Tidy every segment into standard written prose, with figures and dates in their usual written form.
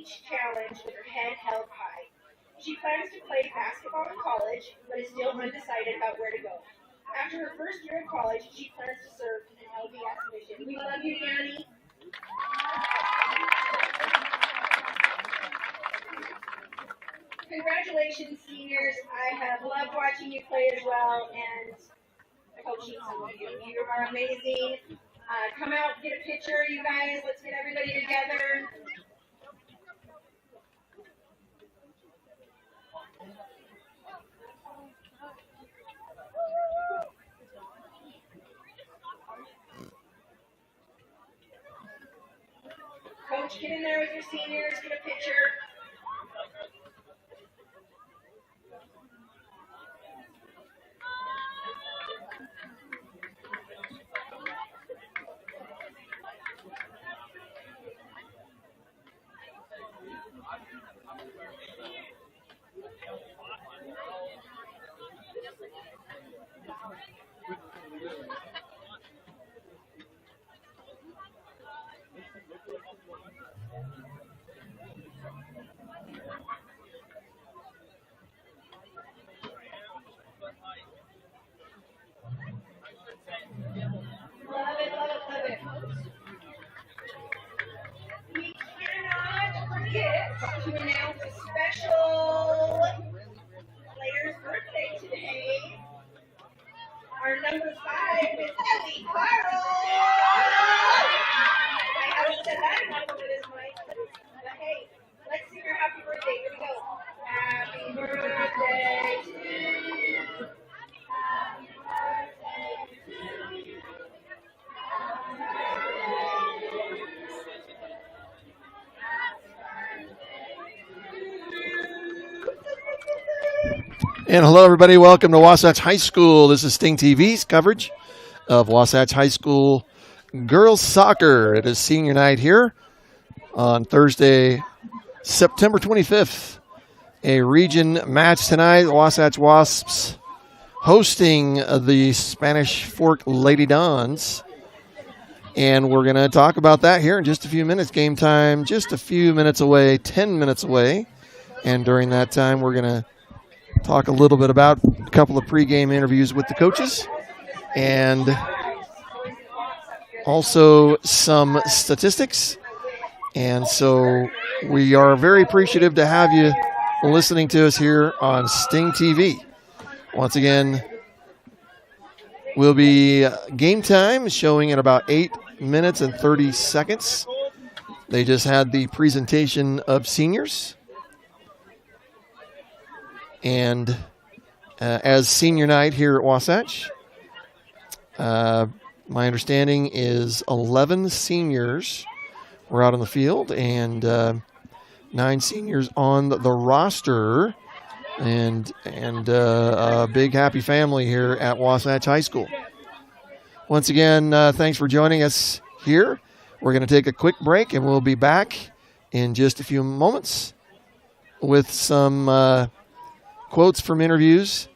each challenge with her head held high. She plans to play basketball in college, but is still undecided about where to go. After her first year in college, she plans to serve in an LDS mission. We love you, Yanni. Congratulations, seniors. I have loved watching you play as well, and coaching some of you. You are amazing. Come out, get a picture, you guys. Let's get everybody together. Coach, get in there with your seniors, get a picture. Love it, love it, love it. We cannot forget to announce a special player's birthday today. Our number 5 is Ellie Carl. I haven't said that enough over this mic, but hey, let's sing her happy birthday. Here we go. Happy birthday to you. Happy birthday to you. And hello, everybody. Welcome to Wasatch High School. This is Sting TV's coverage of Wasatch High School girls soccer. It is senior night here on Thursday, September 25th. A region match tonight. Wasatch Wasps hosting the Spanish Fork Lady Dons. And we're going to talk about that here in just a few minutes. Game time just a few minutes away, 10 minutes away. And during that time, we're going to talk a little bit about a couple of pregame interviews with the coaches and also some statistics. And so we are very appreciative to have you listening to us here on Sting TV. Once again, will be game time showing in about 8 minutes and 30 seconds. They just had the presentation of seniors. And as senior night here at Wasatch, my understanding is 11 seniors were out on the field and 9 seniors on the roster, and a big happy family here at Wasatch High School. Once again, thanks for joining us here. We're going to take a quick break, and we'll be back in just a few moments with some quotes from interviews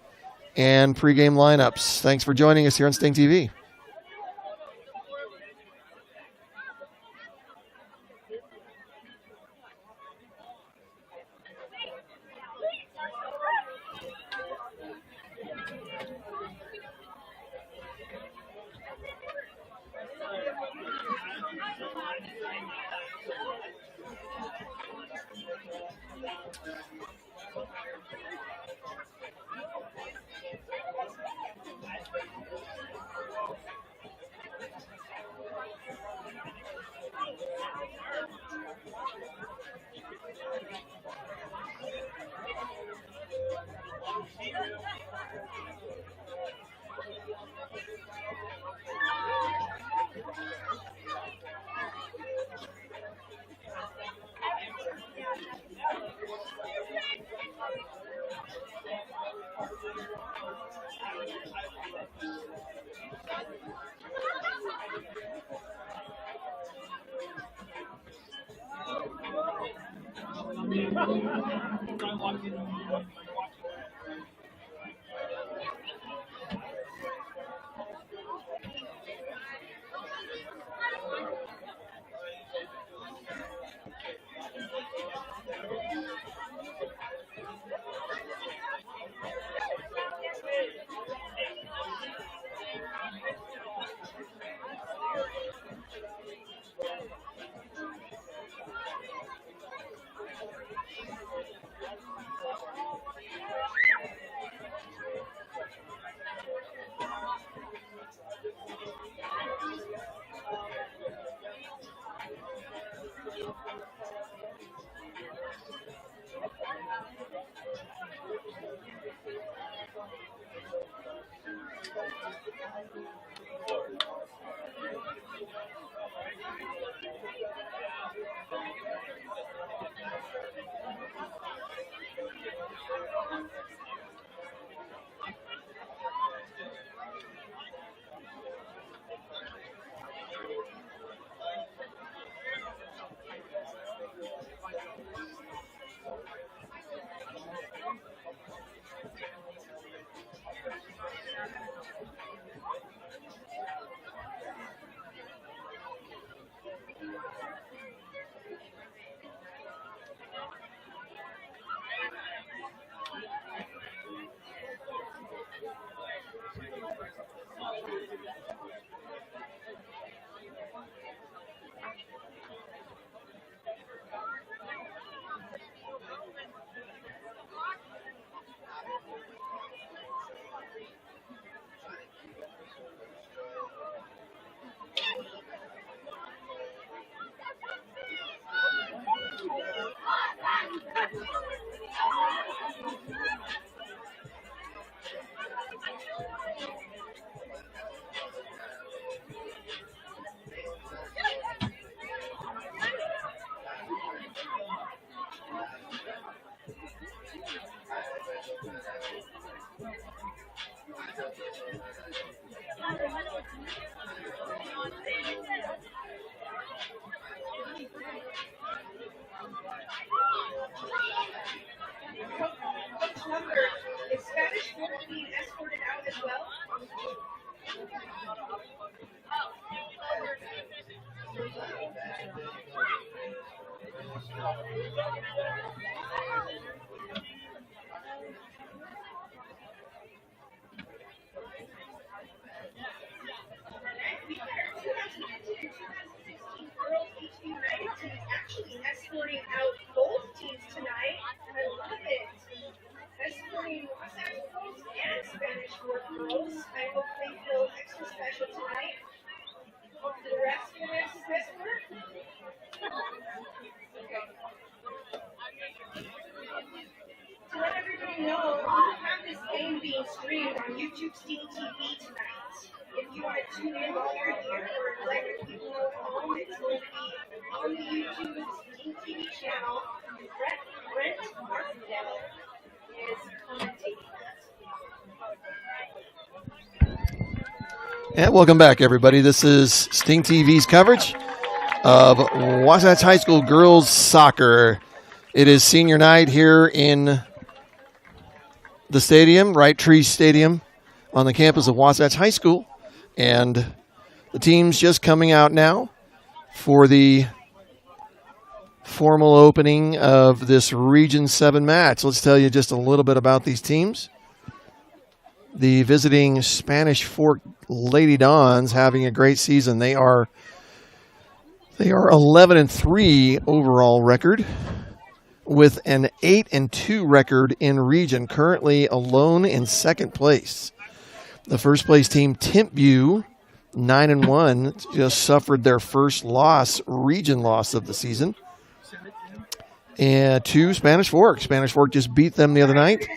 and pregame lineups. Thanks for joining us here on Sting TV. Is Spanish 14 escorted out as well? Actually escorting out both teams tonight. I love it. Escorting Wasatch girls and Spanish Fork girls. I hope they feel extra special tonight. Hope the rest of this escort. Okay. To let everybody know, we have this game being streamed on YouTube Sting TV tonight. If you want to tune in while you're here, or let your people know at home, it's going to be on the YouTube Sting TV channel. Brent Martindale is commentating that. And welcome back, everybody. This is Sting TV's coverage of Wasatch High School girls soccer. It is senior night here in the stadium, Wright Tree Stadium, on the campus of Wasatch High School. And the team's just coming out now for the formal opening of this Region 7 match. Let's tell you just a little bit about these teams. The visiting Spanish Fork Lady Dons having a great season. They are 11-3 overall record, with an 8-2 record in region, currently alone in second place. The first place team, Timpview, 9-1, just suffered their first region loss of the season. And to Spanish Fork. Spanish Fork just beat them the other night.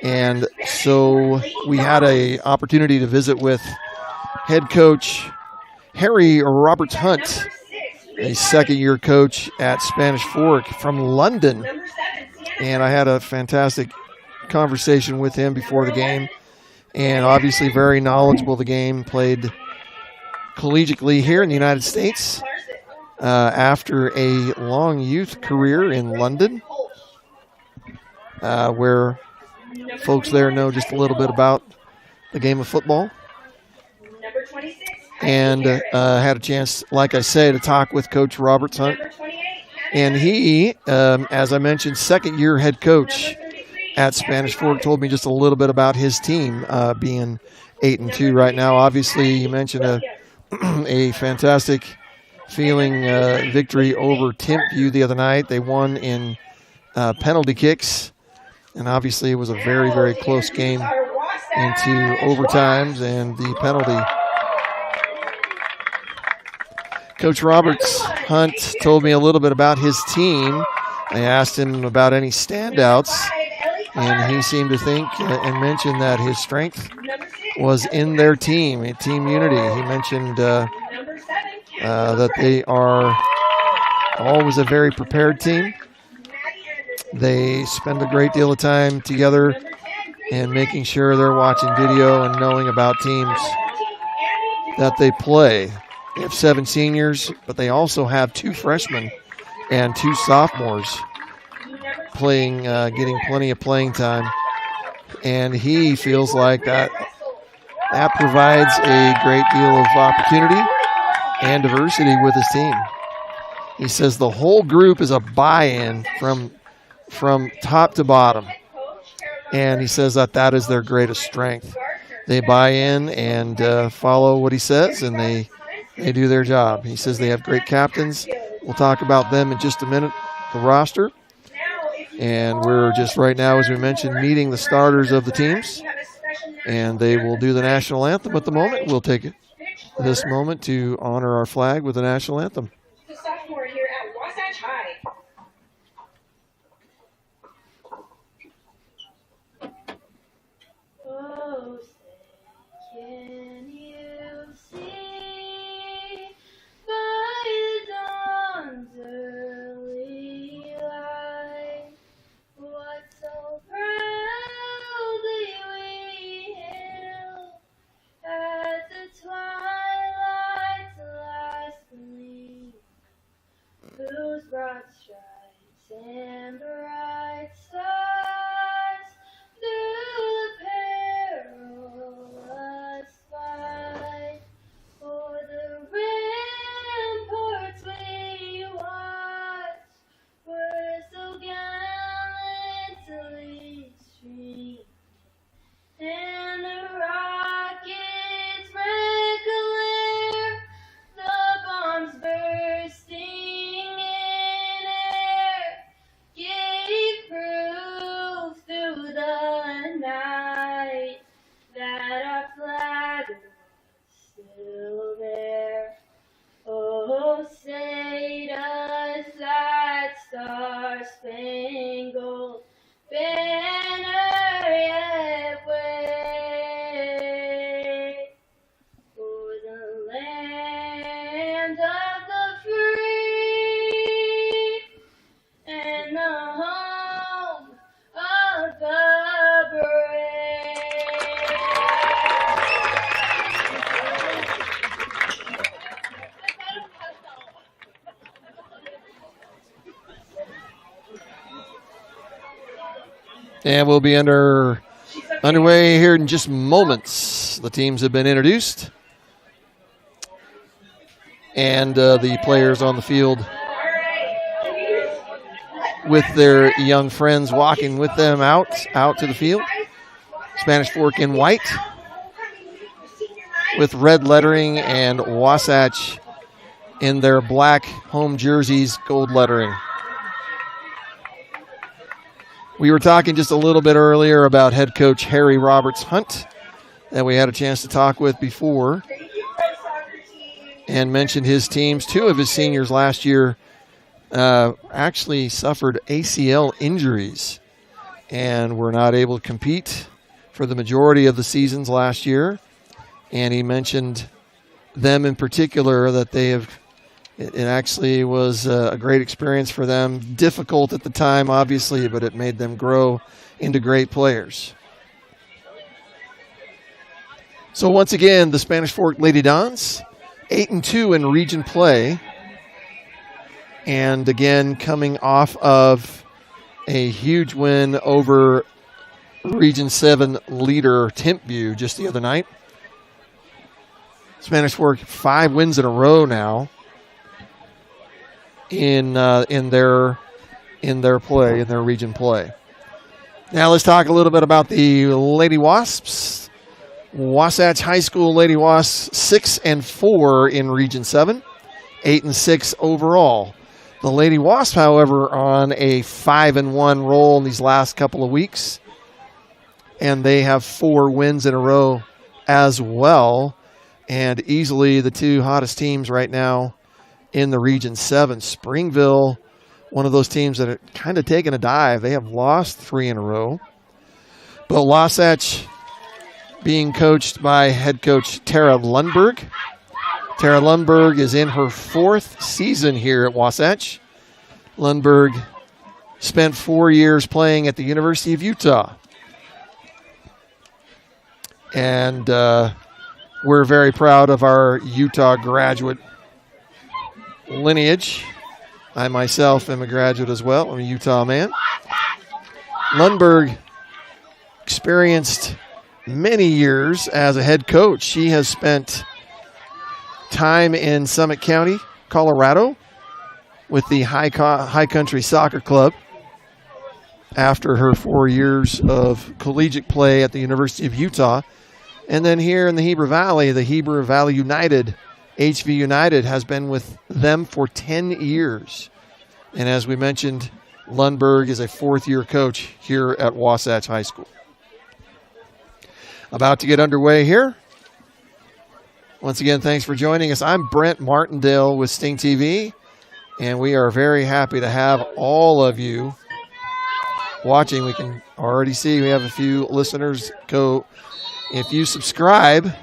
And so we had an opportunity to visit with head coach Harry Roberts Hunt, a second-year coach at Spanish Fork from London. And I had a fantastic conversation with him before the game. And obviously very knowledgeable of the game, played collegiately here in the United States after a long youth career in London, where folks there know just a little bit about the game of football. And had a chance, like I say, to talk with Coach Roberts Hunt. And he, as I mentioned, second-year head coach at Spanish Fork, told me just a little bit about his team being 8-2 right now. Obviously, you mentioned a fantastic feeling victory over Timpview the other night. They won in penalty kicks, and obviously it was a very, very close game into overtimes and the penalty. Coach Roberts Hunt told me a little bit about his team. I asked him about any standouts, and he seemed to think and mention that his strength was in their team unity. He mentioned that they are always a very prepared team. They spend a great deal of time together and making sure they're watching video and knowing about teams that they play. They have 7 seniors, but they also have 2 freshmen and 2 sophomores playing, getting plenty of playing time. And he feels like that provides a great deal of opportunity and diversity with his team. He says the whole group is a buy-in from top to bottom. And he says that is their greatest strength. They buy in and follow what he says, and they do their job. He says they have great captains. We'll talk about them in just a minute, the roster. And we're just right now, as we mentioned, meeting the starters of the teams. And they will do the national anthem at the moment. We'll take this moment to honor our flag with the national anthem. The sophomore here at Wasatch High. broad stripes and bright stars through the perilous fight. For the ramparts we watched were so gallantly streamed, and the rockets' red glare, the bombs bursting in air, gave proof through the night that our flag was still there. Oh, say does that star-spangled banner yet wave for the land of the free and the home of the brave. And we'll be underway here in just moments. The teams have been introduced. And the players on the field with their young friends walking with them out to the field. Spanish Fork in white with red lettering, and Wasatch in their black home jerseys, gold lettering. We were talking just a little bit earlier about head coach Harry Roberts Hunt that we had a chance to talk with before, and mentioned his teams. Two of his seniors last year actually suffered ACL injuries and were not able to compete for the majority of the seasons last year. And he mentioned them in particular, that it actually was a great experience for them. Difficult at the time, obviously, but it made them grow into great players. So once again, the Spanish Fork Lady Dons, 8-2 in region play. And again, coming off of a huge win over Region 7 leader Timpview just the other night. Spanish Fork 5 wins in a row now in their play, in their region play. Now let's talk a little bit about the Lady Wasps. Wasatch High School Lady Wasps 6-4 in Region 7, 8-6 overall. The Lady Wasps, however, on a 5-1 roll in these last couple of weeks, and they have 4 wins in a row as well, and easily the two hottest teams right now in the Region 7. Springville, one of those teams that are kind of taking a dive. They have lost 3 in a row. But Wasatch being coached by head coach Tara Lundberg. Tara Lundberg is in her 4th season here at Wasatch. Lundberg spent 4 years playing at the University of Utah. And we're very proud of our Utah graduate lineage. I myself am a graduate as well. I'm a Utah man. Lundberg experienced many years as a head coach. She has spent time in Summit County, Colorado, with the High Country Soccer Club after her 4 years of collegiate play at the University of Utah. And then here in the Heber Valley, the Heber Valley United, HV United, has been with them for 10 years. And as we mentioned, Lundberg is a 4th-year coach here at Wasatch High School. About to get underway here. Once again, thanks for joining us. I'm Brent Martindale with Sting TV, and we are very happy to have all of you watching. We can already see we have a few listeners. If you subscribe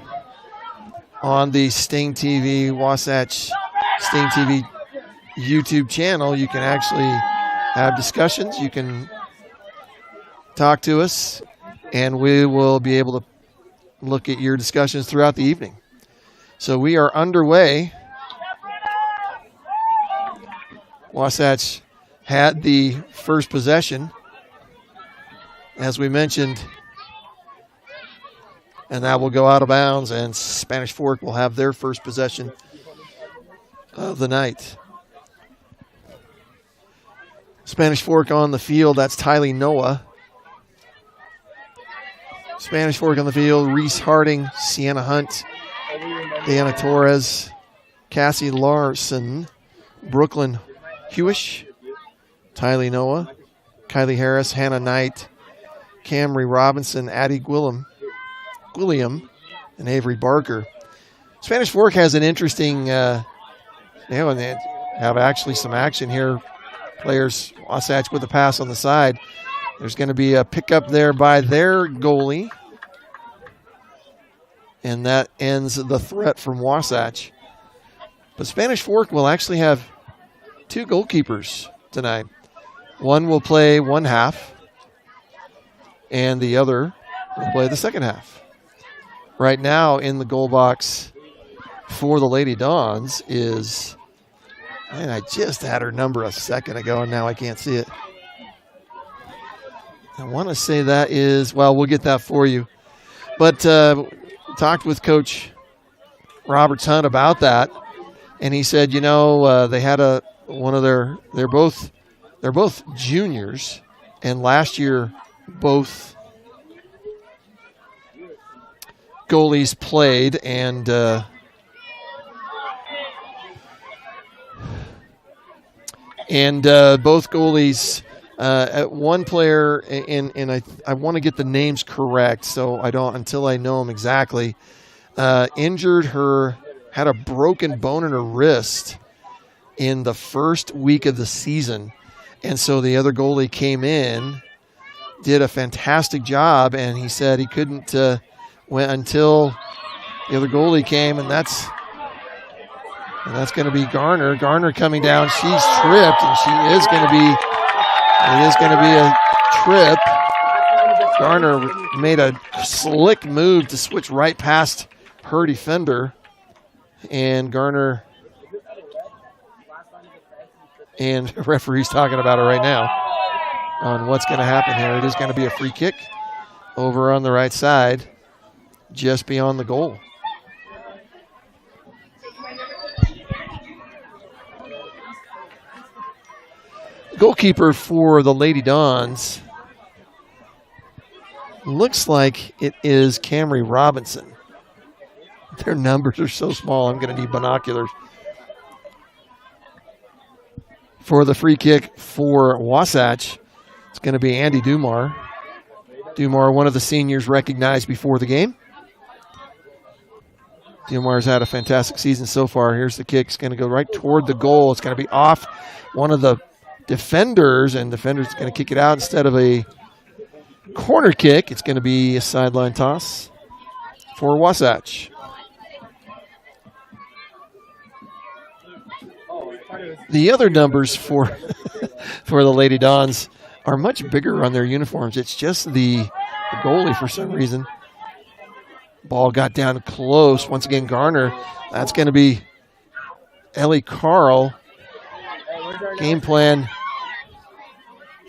on the Sting TV Wasatch Sting TV YouTube channel, you can actually have discussions. You can talk to us, and we will be able to look at your discussions throughout the evening. So we are underway Wasatch had the first possession, as we mentioned, and that will go out of bounds, and Spanish Fork will have their first possession of the night. Spanish Fork on the field, that's Tylee Noah. Spanish Fork on the field, Reese Harding, Sienna Hunt, Diana Torres, Cassie Larson, Brooklyn Hewish, Tylee Noah, Kylie Harris, Hannah Knight, Camry Robinson, Addie Gwilliam, and Avery Barker. Spanish Fork has an interesting, and they have actually some action here. Players, Wasatch with a pass on the side. There's going to be a pickup there by their goalie. And that ends the threat from Wasatch. But Spanish Fork will actually have two goalkeepers tonight. One will play one half, and the other will play the second half. Right now in the goal box for the Lady Dons is, and I just had her number a second ago, and now I can't see it. I want to say that is, well, we'll get that for you. But talked with Coach Roberts Hunt about that, and he said, they had they're both juniors, and last year both goalies played, and both goalies, one player, and I want to get the names correct, so I don't until I know them exactly. Had a broken bone in her wrist in the first week of the season, and so the other goalie came in, did a fantastic job, and he said he couldn't went until the other goalie came, and that's going to be Garner. Garner coming down. She's tripped, and it is going to be a trip. Garner made a slick move to switch right past her defender, and Garner and the referee's talking about it right now on what's going to happen here. It is going to be a free kick over on the right side, just beyond the goal. Goalkeeper for the Lady Dons looks like it is Camry Robinson. Their numbers are so small, I'm going to need binoculars. For the free kick for Wasatch, it's going to be Andy Dumar. Dumar, one of the seniors recognized before the game. Dumar's had a fantastic season so far. Here's the kick. It's going to go right toward the goal. It's going to be off one of the defenders, and defender's going to kick it out instead of a corner kick. It's going to be a sideline toss for Wasatch. The other numbers for for the Lady Dons are much bigger on their uniforms. It's just the goalie for some reason. Ball got down close. Once again, Garner. That's going to be Ellie Carl. Game plan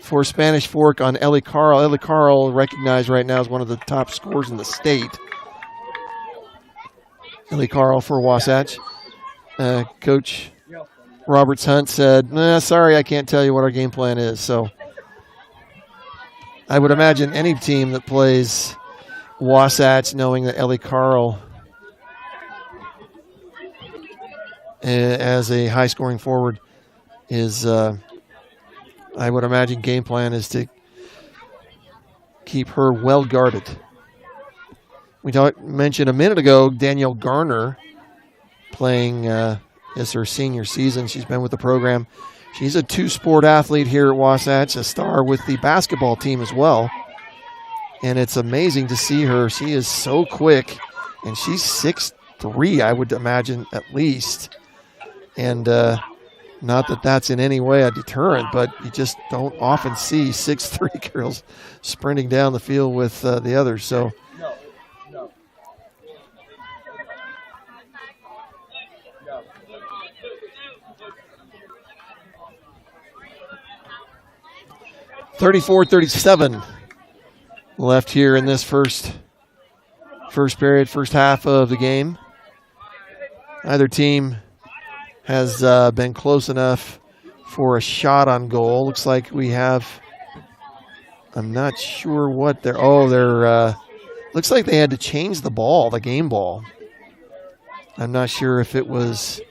for Spanish Fork on Ellie Carl. Ellie Carl recognized right now as one of the top scorers in the state. Ellie Carl for Wasatch. Coach Roberts Hunt said, sorry, I can't tell you what our game plan is. So I would imagine any team that plays Wasatch, knowing that Ellie Carl as a high-scoring forward is, I would imagine game plan is to keep her well guarded. We mentioned a minute ago Danielle Garner playing is her senior season. She's been with the program. She's a two-sport athlete here at Wasatch, a star with the basketball team as well. And it's amazing to see her. She is so quick, and she's 6'3", I would imagine, at least. And not that that's in any way a deterrent, but you just don't often see 6'3" girls sprinting down the field with the others. So 34-37 left here in this first period, first half of the game. Either team has been close enough for a shot on goal. Looks like we have, I'm not sure what they're, looks like they had to change the ball, the game ball. I'm not sure if it was,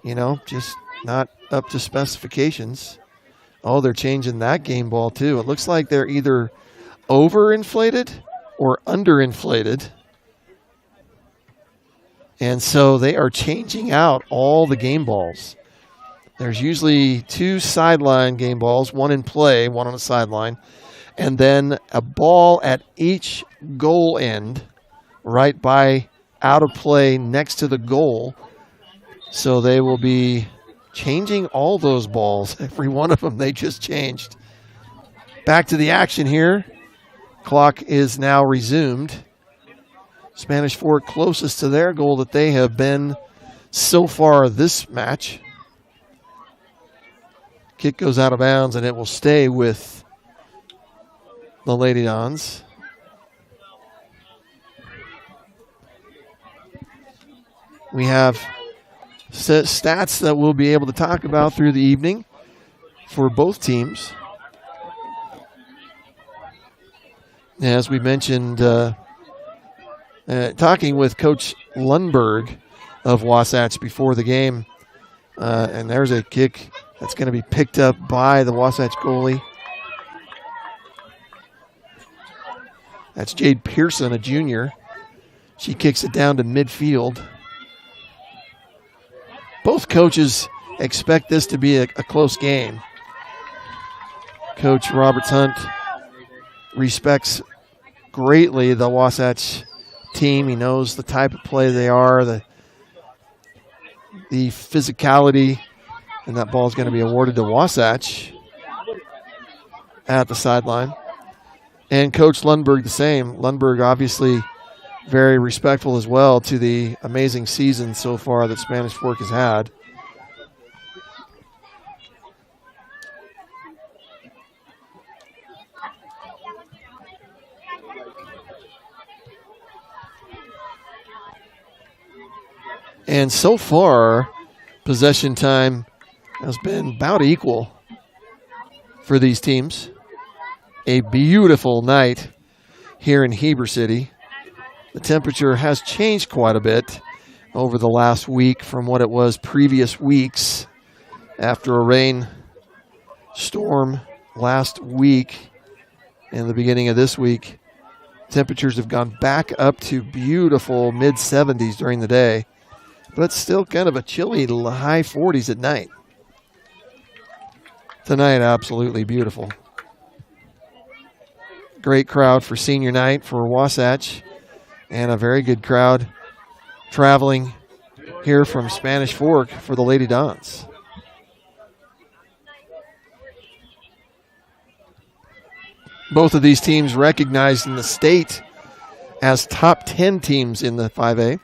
just not up to specifications. Oh, they're changing that game ball too. It looks like they're either overinflated or underinflated. And so they are changing out all the game balls. There's usually 2 sideline game balls, one in play, one on the sideline, and then a ball at each goal end, right by out of play next to the goal. So they will be changing all those balls. Every one of them they just changed. Back to the action here. Clock is now resumed. Spanish Fork closest to their goal that they have been so far this match. Kick goes out of bounds, and it will stay with the Lady Dons. We have stats that we'll be able to talk about through the evening for both teams. As we mentioned, talking with Coach Lundberg of Wasatch before the game, and there's a kick that's going to be picked up by the Wasatch goalie. That's Jade Pearson, a junior. She kicks it down to midfield. Both coaches expect this to be a close game. Coach Roberts Hunt respects greatly the Wasatch team. He knows the type of play they are, the physicality, and that ball is going to be awarded to Wasatch at the sideline. And Coach Lundberg the same. Lundberg obviously very respectful as well to the amazing season so far that Spanish Fork has had. And so far, possession time has been about equal for these teams. A beautiful night here in Heber City. The temperature has changed quite a bit over the last week from what it was previous weeks after a rain storm last week and the beginning of this week. Temperatures have gone back up to beautiful mid-70s during the day, but still kind of a chilly high 40s at night. Tonight, absolutely beautiful. Great crowd for senior night for Wasatch, and a very good crowd traveling here from Spanish Fork for the Lady Dons. Both of these teams recognized in the state as top 10 teams in the 5A.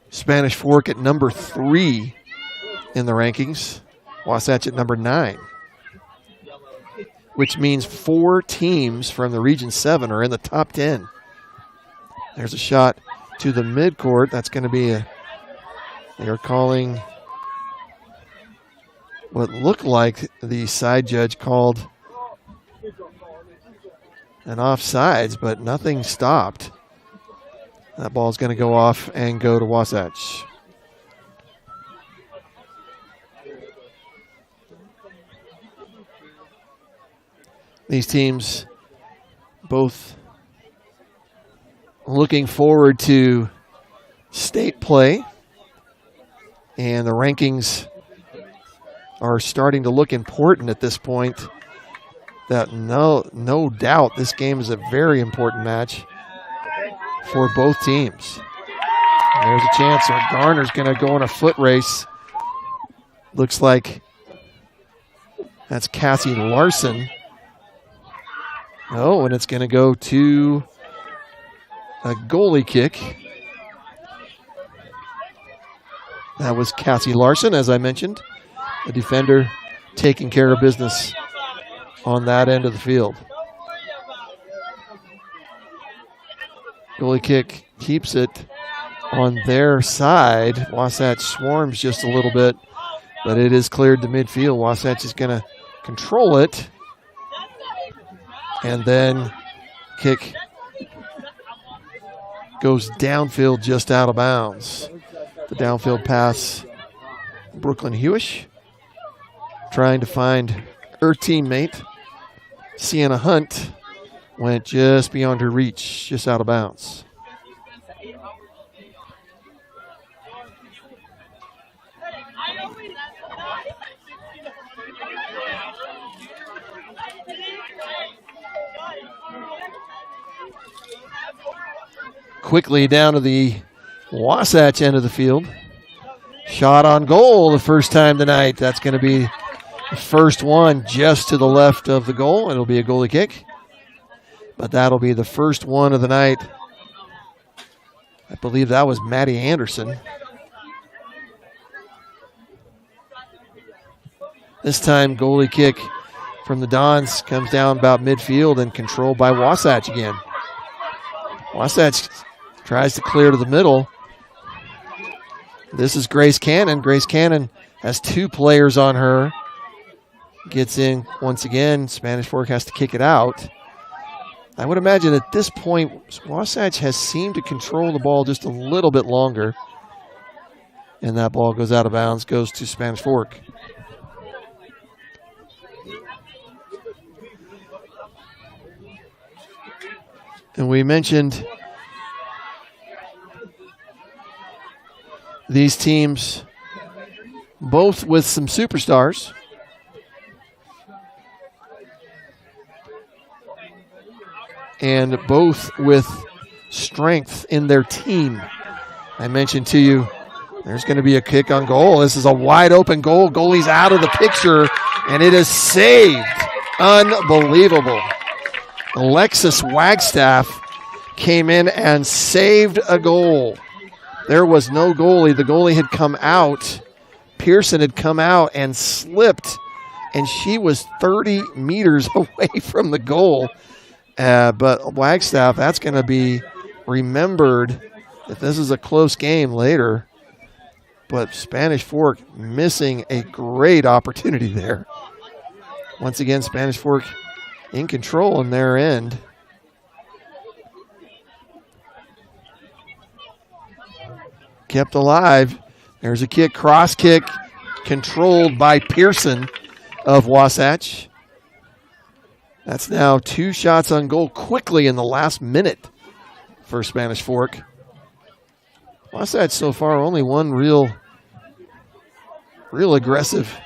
Spanish Fork at number 3 in the rankings. Wasatch at number 9. Which means 4 teams from the Region 7 are in the top 10. There's a shot to the midcourt. That's going to be they are calling what looked like the side judge called an offsides, but nothing stopped. That ball is going to go off and go to Wasatch. These teams both looking forward to state play, and the rankings are starting to look important at this point. That no doubt this game is a very important match for both teams. And there's a chance Garner's going to go on a foot race. Looks like that's Cassie Larson. Oh, and it's going to go to a goalie kick. That was Cassie Larson, as I mentioned, the defender taking care of business on that end of the field. Goalie kick keeps it on their side. Wasatch swarms just a little bit, but it is cleared to midfield. Wasatch is going to control it. And then kick goes downfield just out of bounds. The downfield pass, Brooklyn Hewish trying to find her teammate. Sienna Hunt went just beyond her reach, just out of bounds. Quickly down to the Wasatch end of the field. Shot on goal the first time tonight. That's going to be the first one just to the left of the goal. It'll be a goalie kick. But that'll be the first one of the night. I believe that was Maddie Anderson. This time goalie kick from the Dons comes down about midfield and controlled by Wasatch again. Wasatch tries to clear to the middle. This is Grace Cannon. Grace Cannon has two players on her. Gets in once again. Spanish Fork has to kick it out. I would imagine at this point, Wasatch has seemed to control the ball just a little bit longer. And that ball goes out of bounds, goes to Spanish Fork. And we mentioned these teams both with some superstars. And both with strength in their team. I mentioned to you, there's going to be a kick on goal. This is a wide open goal. Goalie's out of the picture, and it is saved. Unbelievable. Alexis Wagstaff came in and saved a goal. There was no goalie. The goalie had come out. Pearson had come out and slipped, and she was 30 meters away from the goal. But Wagstaff, that's going to be remembered if this is a close game later. But Spanish Fork missing a great opportunity there. Once again, Spanish Fork in control in their end. Kept alive. There's a kick, cross kick, controlled by Pearson of Wasatch. That's now 2 shots on goal quickly in the last minute for Spanish Fork. Wasatch so far only one real aggressive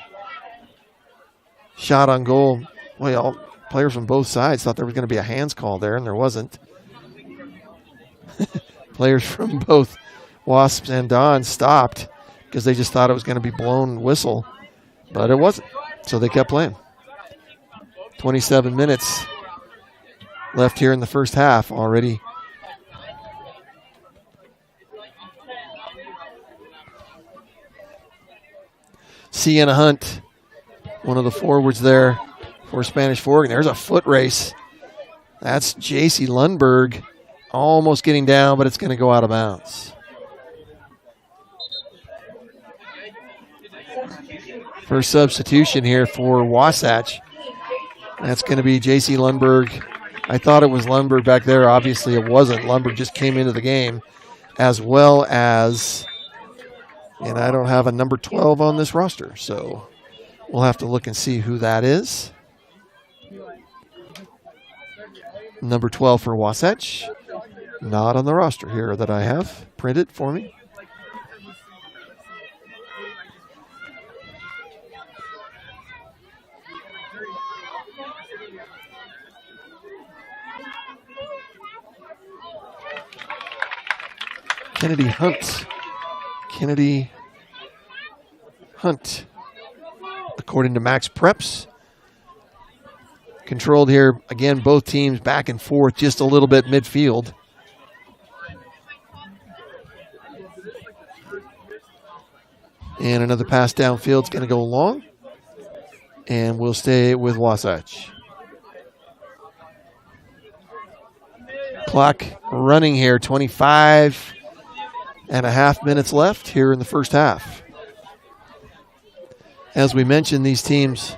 shot on goal. Well, players from both sides thought there was going to be a hands call there, and there wasn't. Players from both Wasps and Dons stopped because they just thought it was going to be blown whistle, but it wasn't. So they kept playing. 27 minutes left here in the first half already. Sienna Hunt, one of the forwards there for Spanish Fork. And there's a foot race. That's J.C. Lundberg almost getting down, but it's going to go out of bounds. First substitution here for Wasatch. That's going to be J.C. Lundberg. I thought it was Lundberg back there. Obviously it wasn't. Lundberg just came into the game, as well as, and I don't have a number 12 on this roster, so we'll have to look and see who that is. Number 12 for Wasatch. Not on the roster here that I have printed for me. Kennedy Hunt, according to Max Preps. Controlled here, again, both teams back and forth just a little bit midfield. And another pass downfield is going to go long. And we'll stay with Wasatch. Clock running here, 25 and a half minutes left here in the first half. As we mentioned, these teams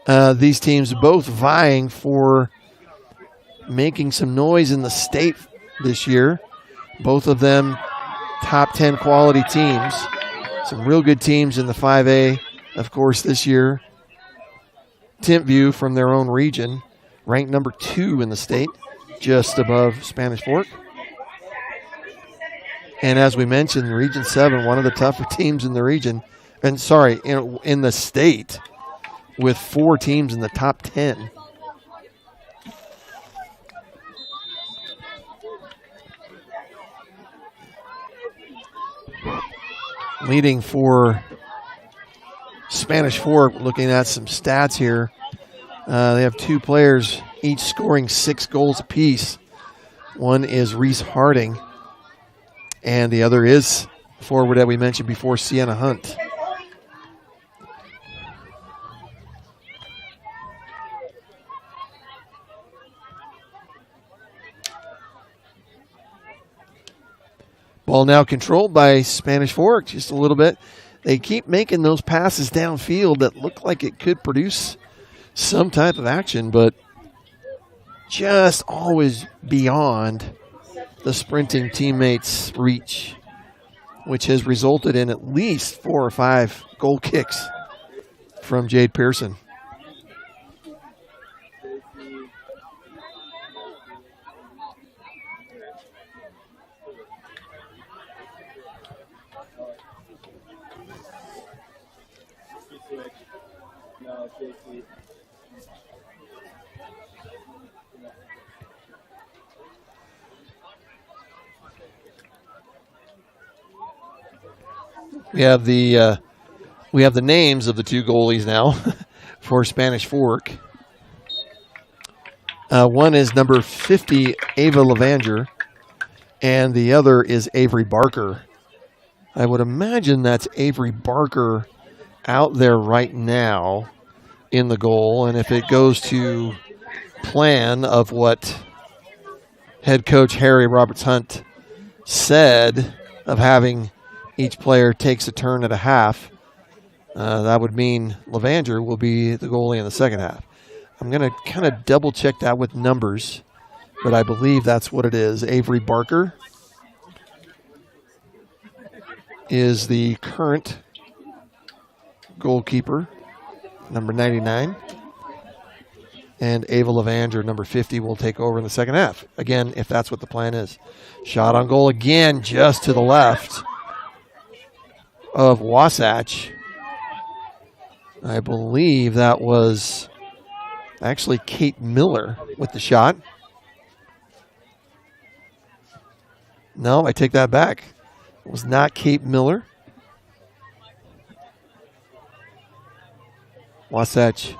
both vying for making some noise in the state this year. Both of them top 10 quality teams. Some real good teams in the 5A, of course, this year. Timpview from their own region, ranked number 2 in the state, just above Spanish Fork. And as we mentioned, Region 7, one of the tougher teams in the region, in the state, with 4 teams in the top 10. Leading for Spanish Fork, looking at some stats here, they have 2 players each scoring 6 goals apiece. One is Reese Harding, and the other is forward that we mentioned before, Sienna Hunt. Ball now controlled by Spanish Fork just a little bit. They keep making those passes downfield that look like it could produce some type of action, but just always beyond the sprinting teammates' reach, which has resulted in at least 4 or 5 goal kicks from Jade Pearson. We have the names of the 2 goalies now for Spanish Fork. One is number 50, Ava Levanger, and the other is Avery Barker. I would imagine that's Avery Barker out there right now in the goal, and if it goes to plan of what head coach Harry Roberts Hunt said of having each player takes a turn at a half, that would mean Levanger will be the goalie in the second half. I'm going to kind of double check that with numbers, but I believe that's what it is. Avery Barker is the current goalkeeper, number 99. And Ava Levanger, number 50, will take over in the second half. Again, if that's what the plan is. Shot on goal again, just to the left of Wasatch. I believe that was actually Kate Miller with the shot. No, I take that back. It was not Kate Miller. Wasatch,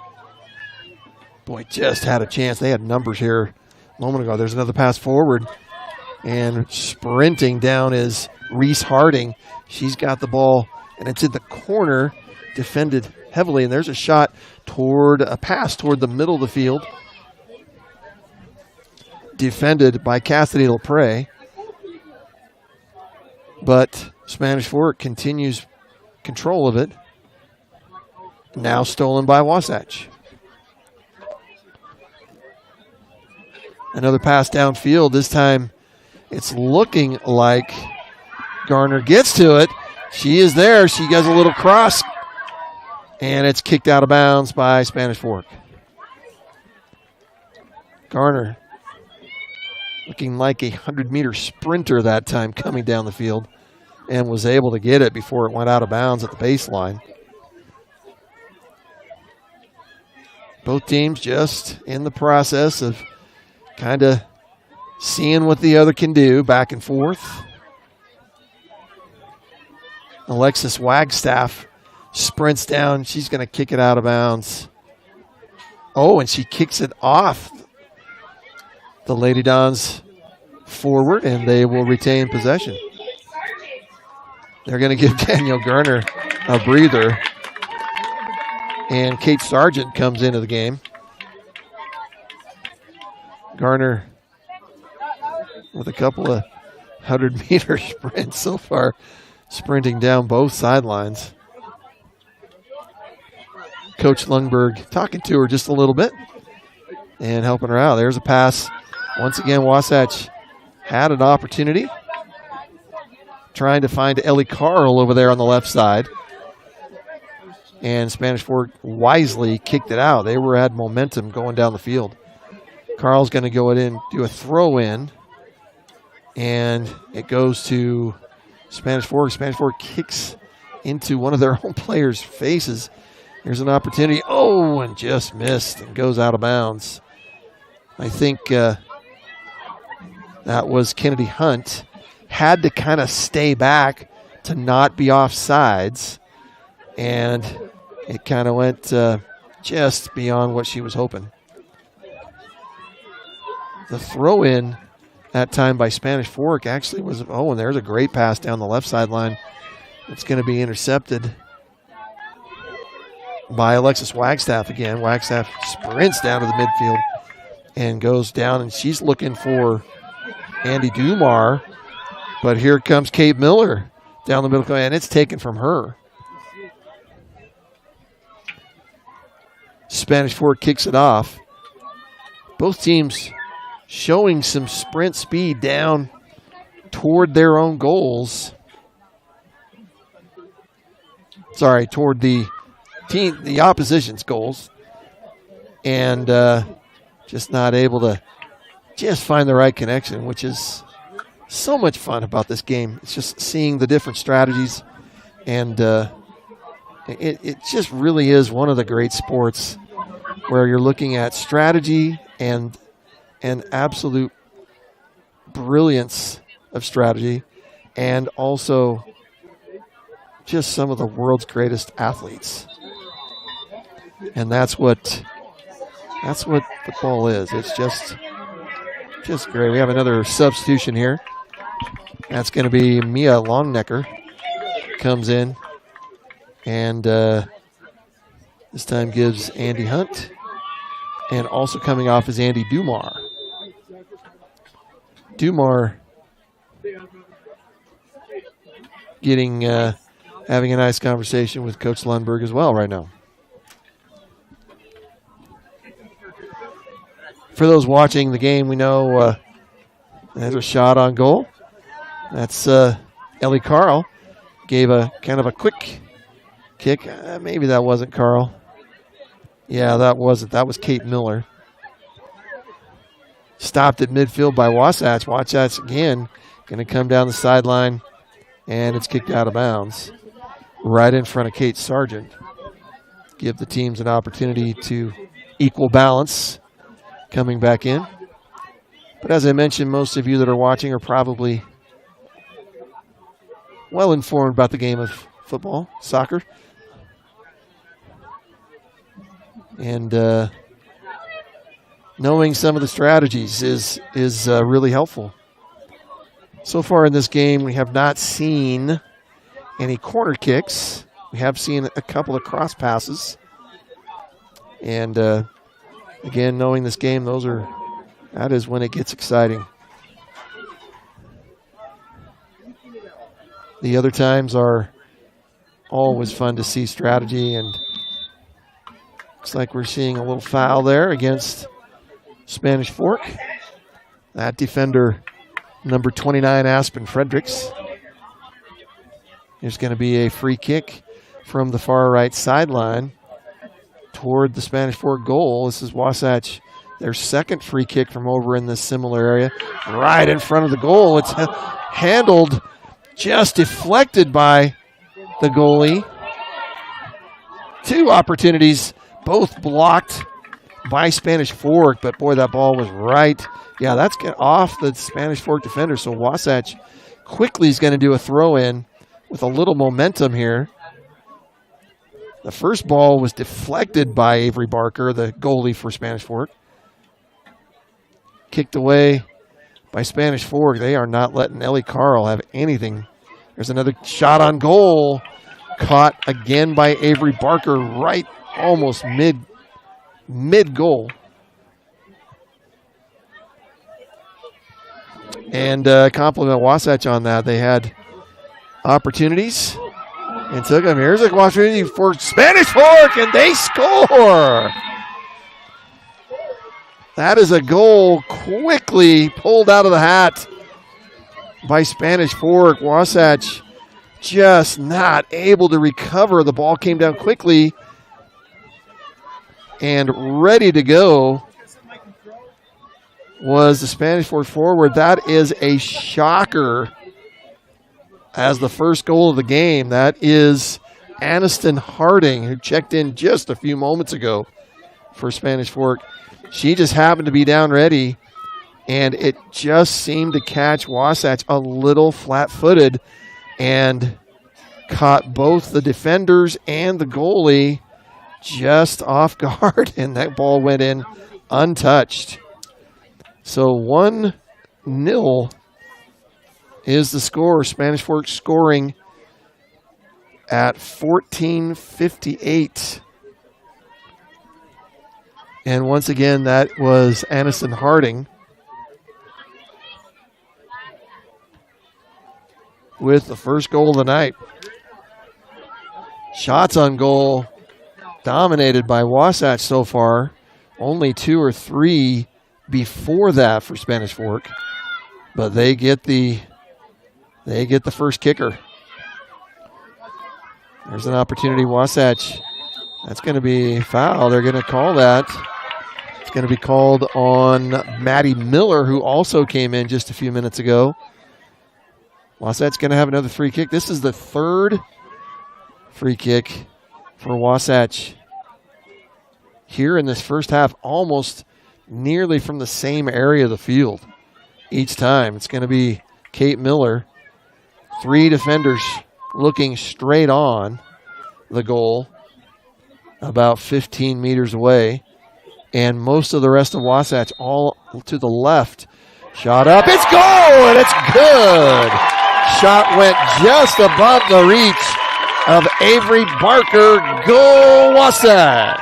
boy, just had a chance. They had numbers here a moment ago. There's another pass forward. And sprinting down is Reese Harding. She's got the ball, and it's in the corner, defended heavily. And there's a pass toward the middle of the field, defended by Cassidy LaPre. But Spanish Fork continues control of it. Now stolen by Wasatch. Another pass downfield. This time it's looking like Garner gets to it. She is there. She does a little cross. And it's kicked out of bounds by Spanish Fork. Garner looking like a 100-meter sprinter that time coming down the field, and was able to get it before it went out of bounds at the baseline. Both teams just in the process of kind of seeing what the other can do, back and forth. Alexis Wagstaff sprints down. She's going to kick it out of bounds. Oh, and she kicks it off the Lady Dons forward, and they will retain possession. They're going to give Danielle Garner a breather. And Kate Sargent comes into the game. Garner with a couple of 100-meter sprints so far, sprinting down both sidelines. Coach Lundberg talking to her just a little bit and helping her out. There's a pass. Once again, Wasatch had an opportunity, trying to find Ellie Carl over there on the left side. And Spanish Fork wisely kicked it out. They had momentum going down the field. Carl's going to go in, do a throw in, and it goes to Spanish Fork. Spanish Fork kicks into one of their own players' faces. Here's an opportunity. Oh, and just missed and goes out of bounds. I think that was Kennedy Hunt. Had to kind of stay back to not be off sides, and it kind of went just beyond what she was hoping. The throw-in that time by Spanish Fork actually was, and there's a great pass down the left sideline. It's going to be intercepted by Alexis Wagstaff again. Wagstaff sprints down to the midfield and goes down, and she's looking for Andy Dumar. But here comes Kate Miller down the middle, and it's taken from her. Spanish Fork kicks it off. Both teams showing some sprint speed down toward their own goals. Sorry, toward the opposition's goals. And just not able to just find the right connection, which is so much fun about this game. It's just seeing the different strategies, and it just really is one of the great sports where you're looking at strategy and absolute brilliance of strategy, and also just some of the world's greatest athletes. And that's what football is. It's just great. We have another substitution here. That's going to be Mia Longnecker. Comes in and this time gives Andy Hunt. And also coming off is Andy Dumar. Dumar having a nice conversation with Coach Lundberg as well right now. For those watching the game, we know there's a shot on goal. That's Ellie Carl. Gave a kind of a quick kick. Maybe that wasn't Carl. Yeah, that wasn't. That was Kate Miller. Stopped at midfield by Wasatch. Wasatch again going to come down the sideline, and it's kicked out of bounds right in front of Kate Sargent. Give the teams an opportunity to equal balance coming back in. But as I mentioned, most of you that are watching are probably well informed about the game of football, soccer. And knowing some of the strategies is really helpful. So far in this game, we have not seen any corner kicks. We have seen a couple of cross passes. And again, knowing this game, that is when it gets exciting. The other times are always fun to see strategy, and looks like we're seeing a little foul there against Spanish Fork. That defender, number 29, Aspen Fredericks. There's going to be a free kick from the far right sideline toward the Spanish Fork goal. This is Wasatch, their second free kick from over in this similar area, right in front of the goal. It's handled, just deflected by the goalie. Two opportunities, both blocked by Spanish Fork, but boy, that ball was right. Yeah, that's off the Spanish Fork defender, so Wasatch quickly is going to do a throw-in with a little momentum here. The first ball was deflected by Avery Barker, the goalie for Spanish Fork. Kicked away by Spanish Fork. They are not letting Ellie Carl have anything There's another shot on goal. Caught again by Avery Barker, right almost mid-goal. And compliment Wasatch on that. They had opportunities and took them. Here's an opportunity for Spanish Fork, and they score. That is a goal quickly pulled out of the hat by Spanish Fork. Wasatch just not able to recover. The ball came down quickly and ready to go was the Spanish Fork forward. That is a shocker as the first goal of the game. That is Aniston Harding, who checked in just a few moments ago for Spanish Fork. She just happened to be down ready, and it just seemed to catch Wasatch a little flat-footed and caught both the defenders and the goalie just off guard, and that ball went in untouched. So 1-0 is the score. Spanish Fork scoring at 14:58. And once again, that was Aniston Harding with the first goal of the night. Shots on goal dominated by Wasatch so far. Only 2 or 3 before that for Spanish Fork. But they get the first kicker. There's an opportunity. Wasatch. That's going to be foul. They're going to call that. It's going to be called on Maddie Miller, who also came in just a few minutes ago. Wasatch going to have another free kick. This is the third free kick for Wasatch here in this first half, almost nearly from the same area of the field each time. It's going to be Kate Miller. 3 defenders looking straight on the goal, about 15 meters away. And most of the rest of Wasatch all to the left. Shot up. It's goal, and it's good. Shot went just above the reach of Avery Barker. Goal, Wasatch.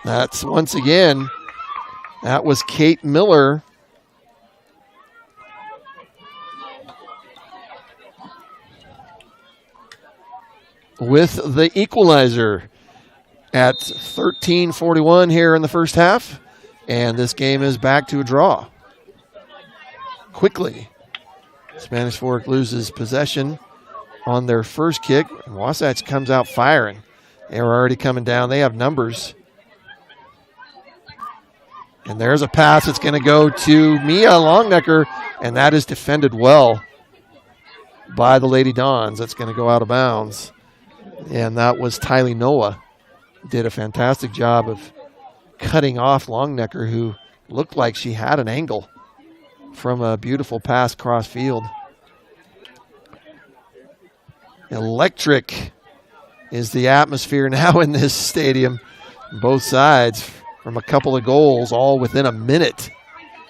That's once again, that was Kate Miller. With the equalizer at 13:41 here in the first half. And this game is back to a draw. Quickly, Spanish Fork loses possession on their first kick. And Wasatch comes out firing. They were already coming down. They have numbers. And there's a pass. It's going to go to Mia Longnecker, and that is defended well by the Lady Dons. That's going to go out of bounds. And that was Tylee Noah. Did a fantastic job of cutting off Longnecker, who looked like she had an angle from a beautiful pass cross field. Electric is the atmosphere now in this stadium. Both sides from a couple of goals, all within a minute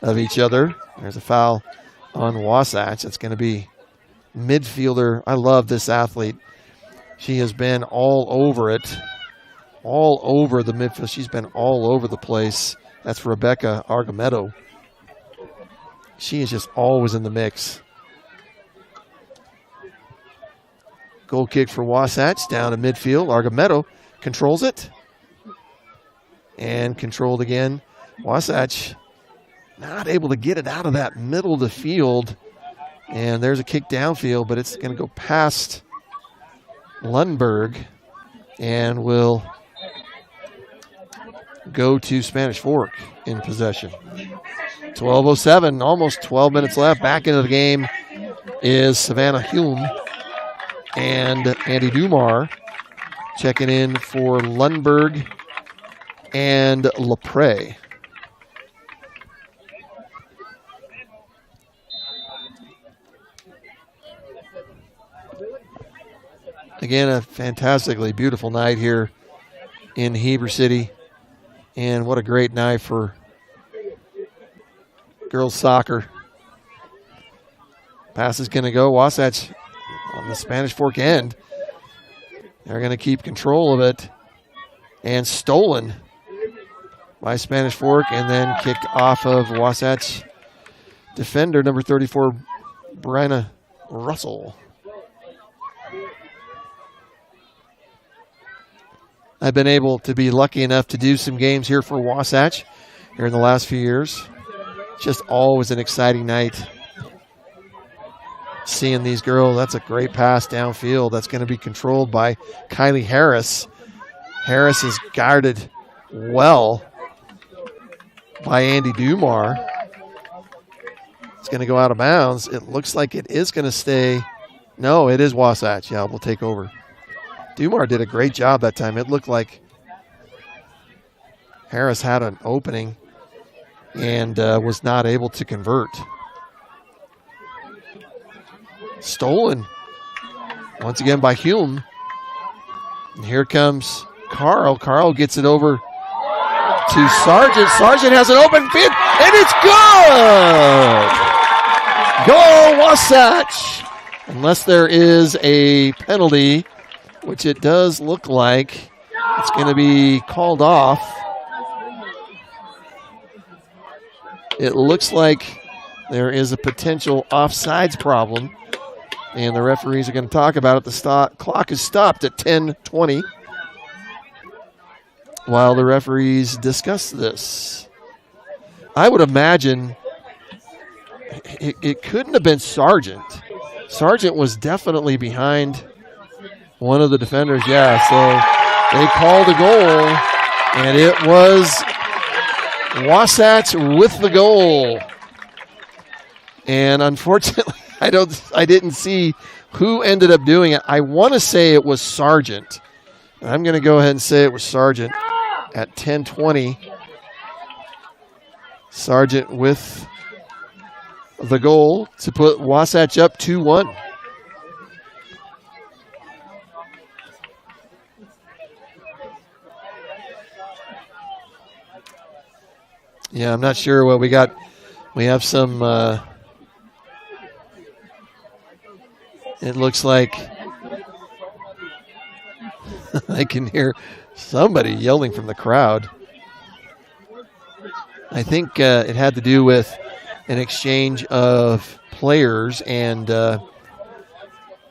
of each other. There's a foul on Wasatch. It's going to be midfielder. I love this athlete. She has been all over it, all over the midfield. She's been all over the place. That's Rebecca Argametto. She is just always in the mix. Goal kick for Wasatch down to midfield. Argametto controls it. And controlled again. Wasatch not able to get it out of that middle of the field. And there's a kick downfield, but it's going to go past Lundberg and will go to Spanish Fork in possession. 12:07, almost 12 minutes left. Back into the game is Savannah Hume and Andy Dumar checking in for Lundberg and LaPrey. Again, a fantastically beautiful night here in Heber City. And what a great night for girls soccer. Pass is going to go. Wasatch on the Spanish Fork end. They're going to keep control of it. And stolen by Spanish Fork and then kicked off of Wasatch defender number 34, Bryna Russell. I've been able to be lucky enough to do some games here for Wasatch here in the last few years. Just always an exciting night seeing these girls. That's a great pass downfield. That's going to be controlled by Kylie Harris. Harris is guarded well by Andy Dumar. It's going to go out of bounds. It looks like it is going to stay. No, it is Wasatch. Yeah, we'll take over. Dumar did a great job that time. It looked like Harris had an opening and was not able to convert. Stolen once again by Hume. And here comes Carl. Carl gets it over to Sargent. Sargent has an open field, and it's good! Goal, Wasatch! Unless there is a penalty, which it does look like it's going to be called off. It looks like there is a potential offsides problem, and the referees are going to talk about it. The clock is stopped at 10:20 while the referees discuss this. I would imagine it couldn't have been Sargent. Sargent was definitely behind one of the defenders, yeah. So they called a goal, and it was Wasatch with the goal. And unfortunately, I didn't see who ended up doing it. I want to say it was Sargent. I'm going to go ahead and say it was Sargent at 10:20. Sargent with the goal to put Wasatch up 2-1. Yeah, I'm not sure what we got. We have some, it looks like I can hear somebody yelling from the crowd. I think it had to do with an exchange of players and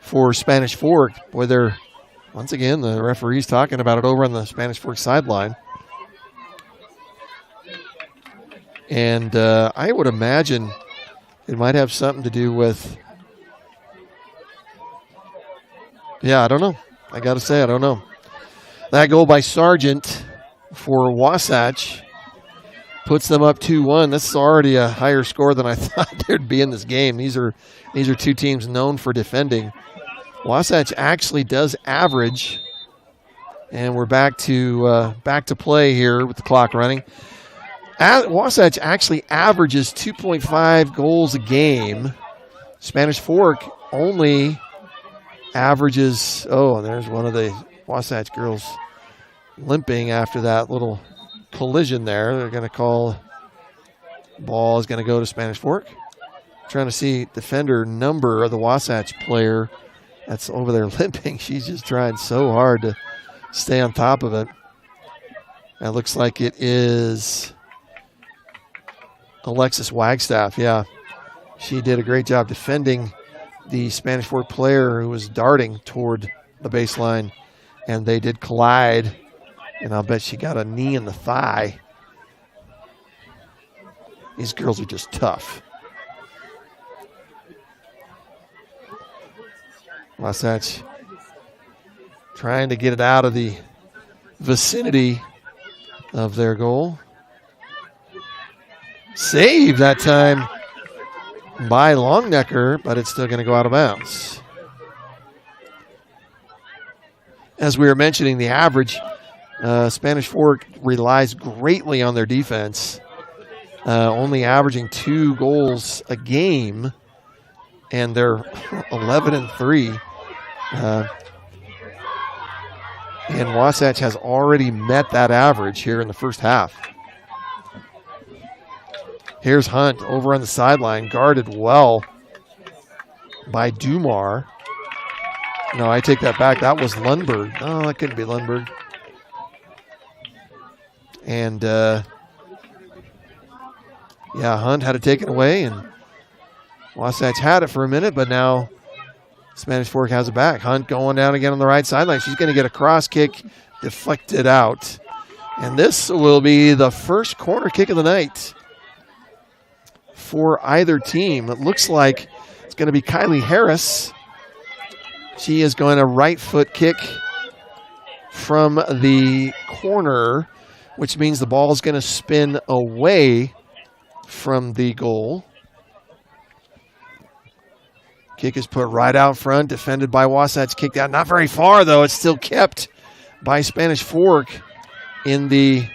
for Spanish Fork, where they're, once again, the referee's talking about it over on the Spanish Fork sideline. And I would imagine it might have something to do with, yeah, I don't know. I got to say, I don't know. That goal by Sargent for Wasatch puts them up 2-1. This is already a higher score than I thought there'd be in this game. These are two teams known for defending. Wasatch actually does average, and we're back to play here with the clock running. Wasatch actually averages 2.5 goals a game. Spanish Fork only averages, oh, there's one of the Wasatch girls limping after that little collision there. They're going to call, ball is going to go to Spanish Fork. Trying to see defender number of the Wasatch player that's over there limping. She's just trying so hard to stay on top of it. That looks like it is Alexis Wagstaff, yeah. She did a great job defending the Spanish Fork player who was darting toward the baseline, and they did collide, and I'll bet she got a knee in the thigh. These girls are just tough. Wasatch trying to get it out of the vicinity of their goal. Save that time by Longnecker, but it's still going to go out of bounds. As we were mentioning, the average, Spanish Fork relies greatly on their defense, only averaging 2 goals a game, and they're 11-3. And Wasatch has already met that average here in the first half. Here's Hunt over on the sideline, guarded well by Dumar. No, I take that back. That was Lundberg. Oh, that couldn't be Lundberg. And, Hunt had it taken away, and Wasatch had it for a minute, but now Spanish Fork has it back. Hunt going down again on the right sideline. She's going to get a cross kick deflected out. And this will be the first corner kick of the night for either team. It looks like it's going to be Kylie Harris. She is going to right foot kick from the corner, which means the ball is going to spin away from the goal. Kick is put right out front, defended by Wasatch, kicked out. Not very far, though. It's still kept by Spanish Fork in the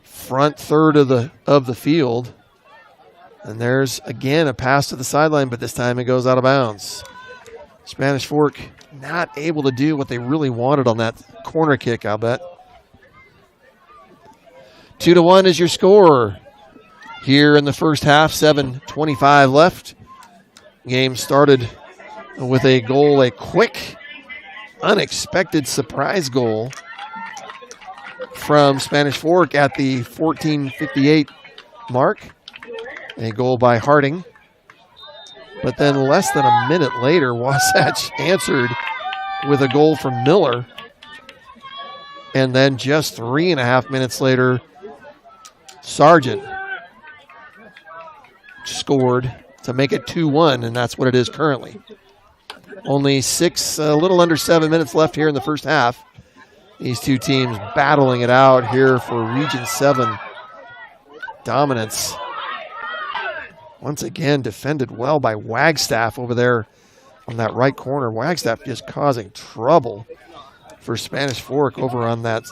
front third of the field. And there's, again, a pass to the sideline, but this time it goes out of bounds. Spanish Fork not able to do what they really wanted on that corner kick, I'll bet. 2-1 is your score here in the first half, 7:25 left. Game started with a goal, a quick, unexpected surprise goal from Spanish Fork at the 14:58 mark. A goal by Harding. But then less than a minute later, Wasatch answered with a goal from Miller. And then just 3.5 minutes later, Sargent scored to make it 2-1, and that's what it is currently. Only a little under 7 minutes left here in the first half. These two teams battling it out here for Region 7 dominance. Once again, defended well by Wagstaff over there on that right corner. Wagstaff just causing trouble for Spanish Fork over on that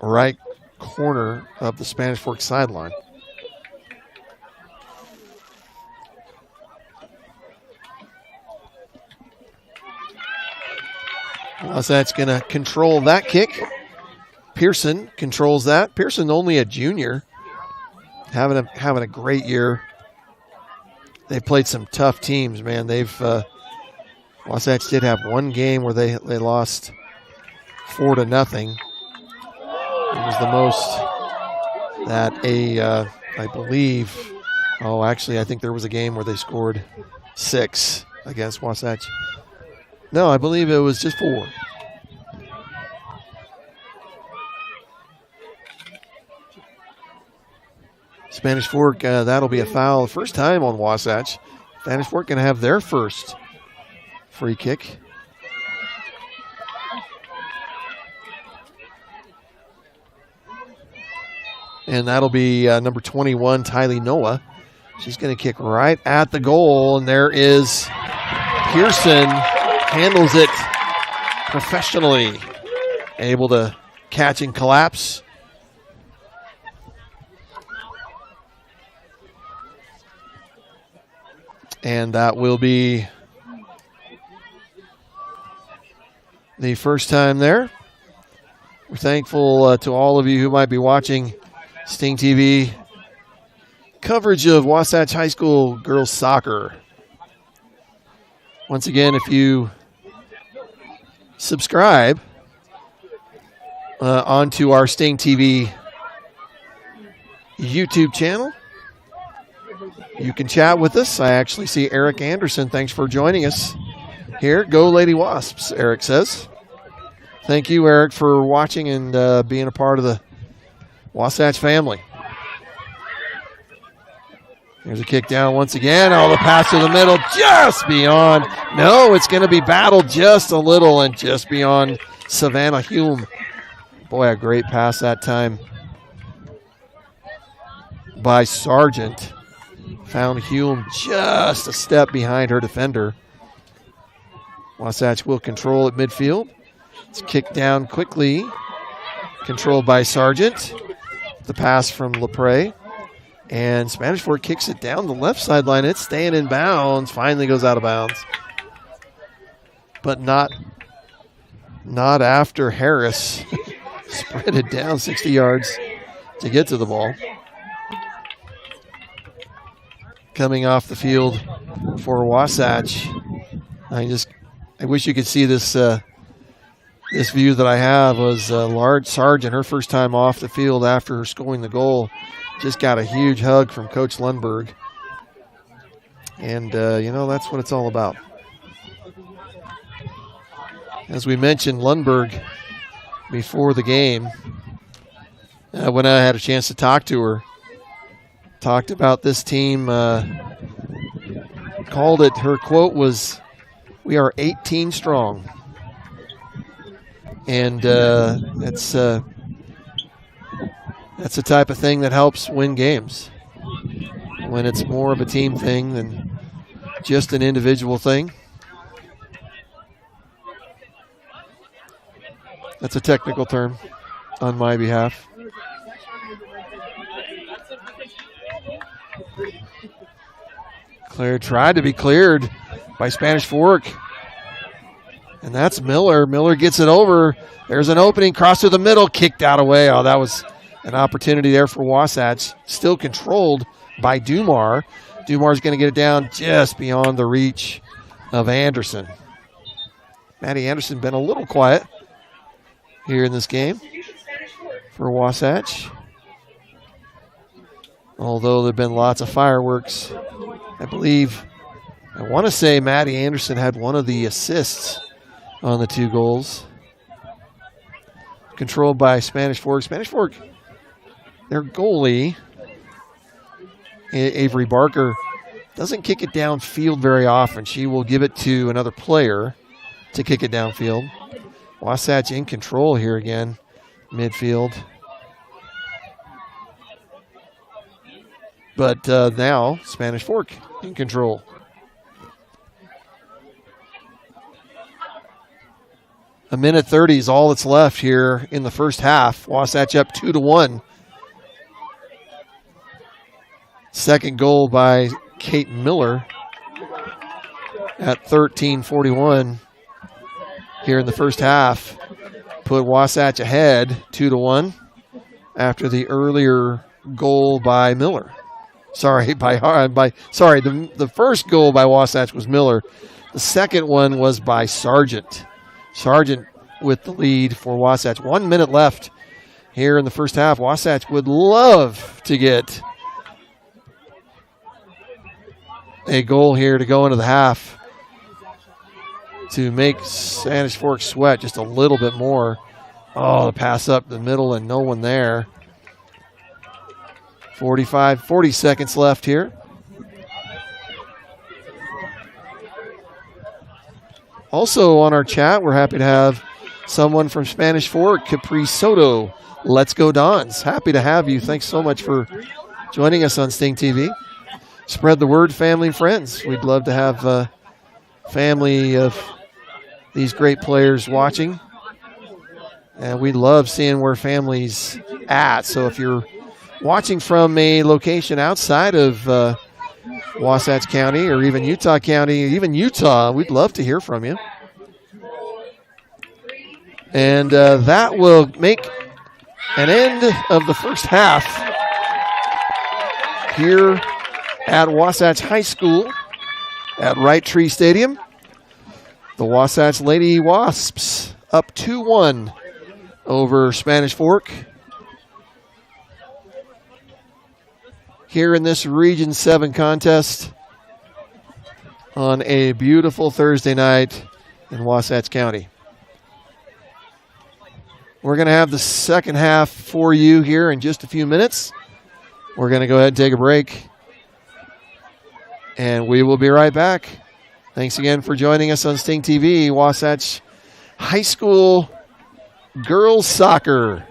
right corner of the Spanish Fork sideline. Wasatch going to control that kick. Pearson controls that. Pearson only a junior. Having a great year. They played some tough teams, man. Wasatch did have one game where they lost 4-0. It was the most that I believe. Oh, actually, I think there was a game where they scored 6 against Wasatch. No, I believe it was just 4. Spanish Fork, that'll be a foul. First time on Wasatch. Spanish Fork going to have their first free kick. And that'll be number 21, Tylee Noah. She's going to kick right at the goal. And there is Pearson, handles it professionally. Able to catch and collapse. And that will be the first time there. We're thankful to all of you who might be watching Sting TV coverage of Wasatch High School girls soccer. Once again, if you subscribe onto our Sting TV YouTube channel, you can chat with us. I actually see Eric Anderson. Thanks for joining us here. Go Lady Wasps, Eric says. Thank you, Eric, for watching and being a part of the Wasatch family. There's a kick down once again. Oh, the pass to the middle just beyond. No, it's going to be battled just a little and just beyond Savannah Hume. Boy, a great pass that time by Sargent. Found Hume just a step behind her defender. Wasatch will control at midfield. It's kicked down quickly. Controlled by Sargent. The pass from LaPrey. And Spanish Fork kicks it down the left sideline. It's staying in bounds. Finally goes out of bounds. but not after Harris sprinted down 60 yards to get to the ball. Coming off the field for Wasatch. I wish you could see this this view that I have. Was Large Sargent, her first time off the field after scoring the goal, just got a huge hug from Coach Lundberg. And, that's what it's all about. As we mentioned, Lundberg, before the game, when I had a chance to talk to her, talked about this team, called it, her quote was, "We are 18 strong." And that's the type of thing that helps win games, when it's more of a team thing than just an individual thing. That's a technical term on my behalf. Claire tried to be cleared by Spanish Fork. And that's Miller. Miller gets it over. There's an opening, cross to the middle, kicked out away. Oh, that was an opportunity there for Wasatch. Still controlled by Dumar. Dumar's going to get it down just beyond the reach of Anderson. Maddie Anderson been a little quiet here in this game for Wasatch. Although there have been lots of fireworks. I want to say Maddie Anderson had one of the assists on the 2 goals. Controlled by Spanish Fork. Spanish Fork, their goalie, Avery Barker, doesn't kick it downfield very often. She will give it to another player to kick it downfield. Wasatch in control here again, midfield. But now Spanish Fork in control. A minute 30 is all that's left here in the first half. Wasatch up 2-1. Second goal by Kate Miller at 13:41 here in the first half. Put Wasatch ahead 2-1 after the earlier goal by Miller. The first goal by Wasatch was Miller. The second one was by Sargent. Sargent with the lead for Wasatch. 1 minute left here in the first half. Wasatch would love to get a goal here to go into the half to make Spanish Fork sweat just a little bit more. Oh, the pass up the middle and no one there. 40 seconds left here. Also on our chat, we're happy to have someone from Spanish Fork, Capri Soto. Let's go Dons. Happy to have you. Thanks so much for joining us on Sting TV. Spread the word, family and friends. We'd love to have a family of these great players watching. And we love seeing where families at. So if you're watching from a location outside of Wasatch County or even Utah County, even Utah, we'd love to hear from you. And that will make an end of the first half here at Wasatch High School at Wright Tree Stadium. The Wasatch Lady Wasps up 2-1 over Spanish Fork. Here in this Region 7 contest on a beautiful Thursday night in Wasatch County. We're going to have the second half for you here in just a few minutes. We're going to go ahead and take a break, and we will be right back. Thanks again for joining us on Sting TV, Wasatch High School Girls Soccer.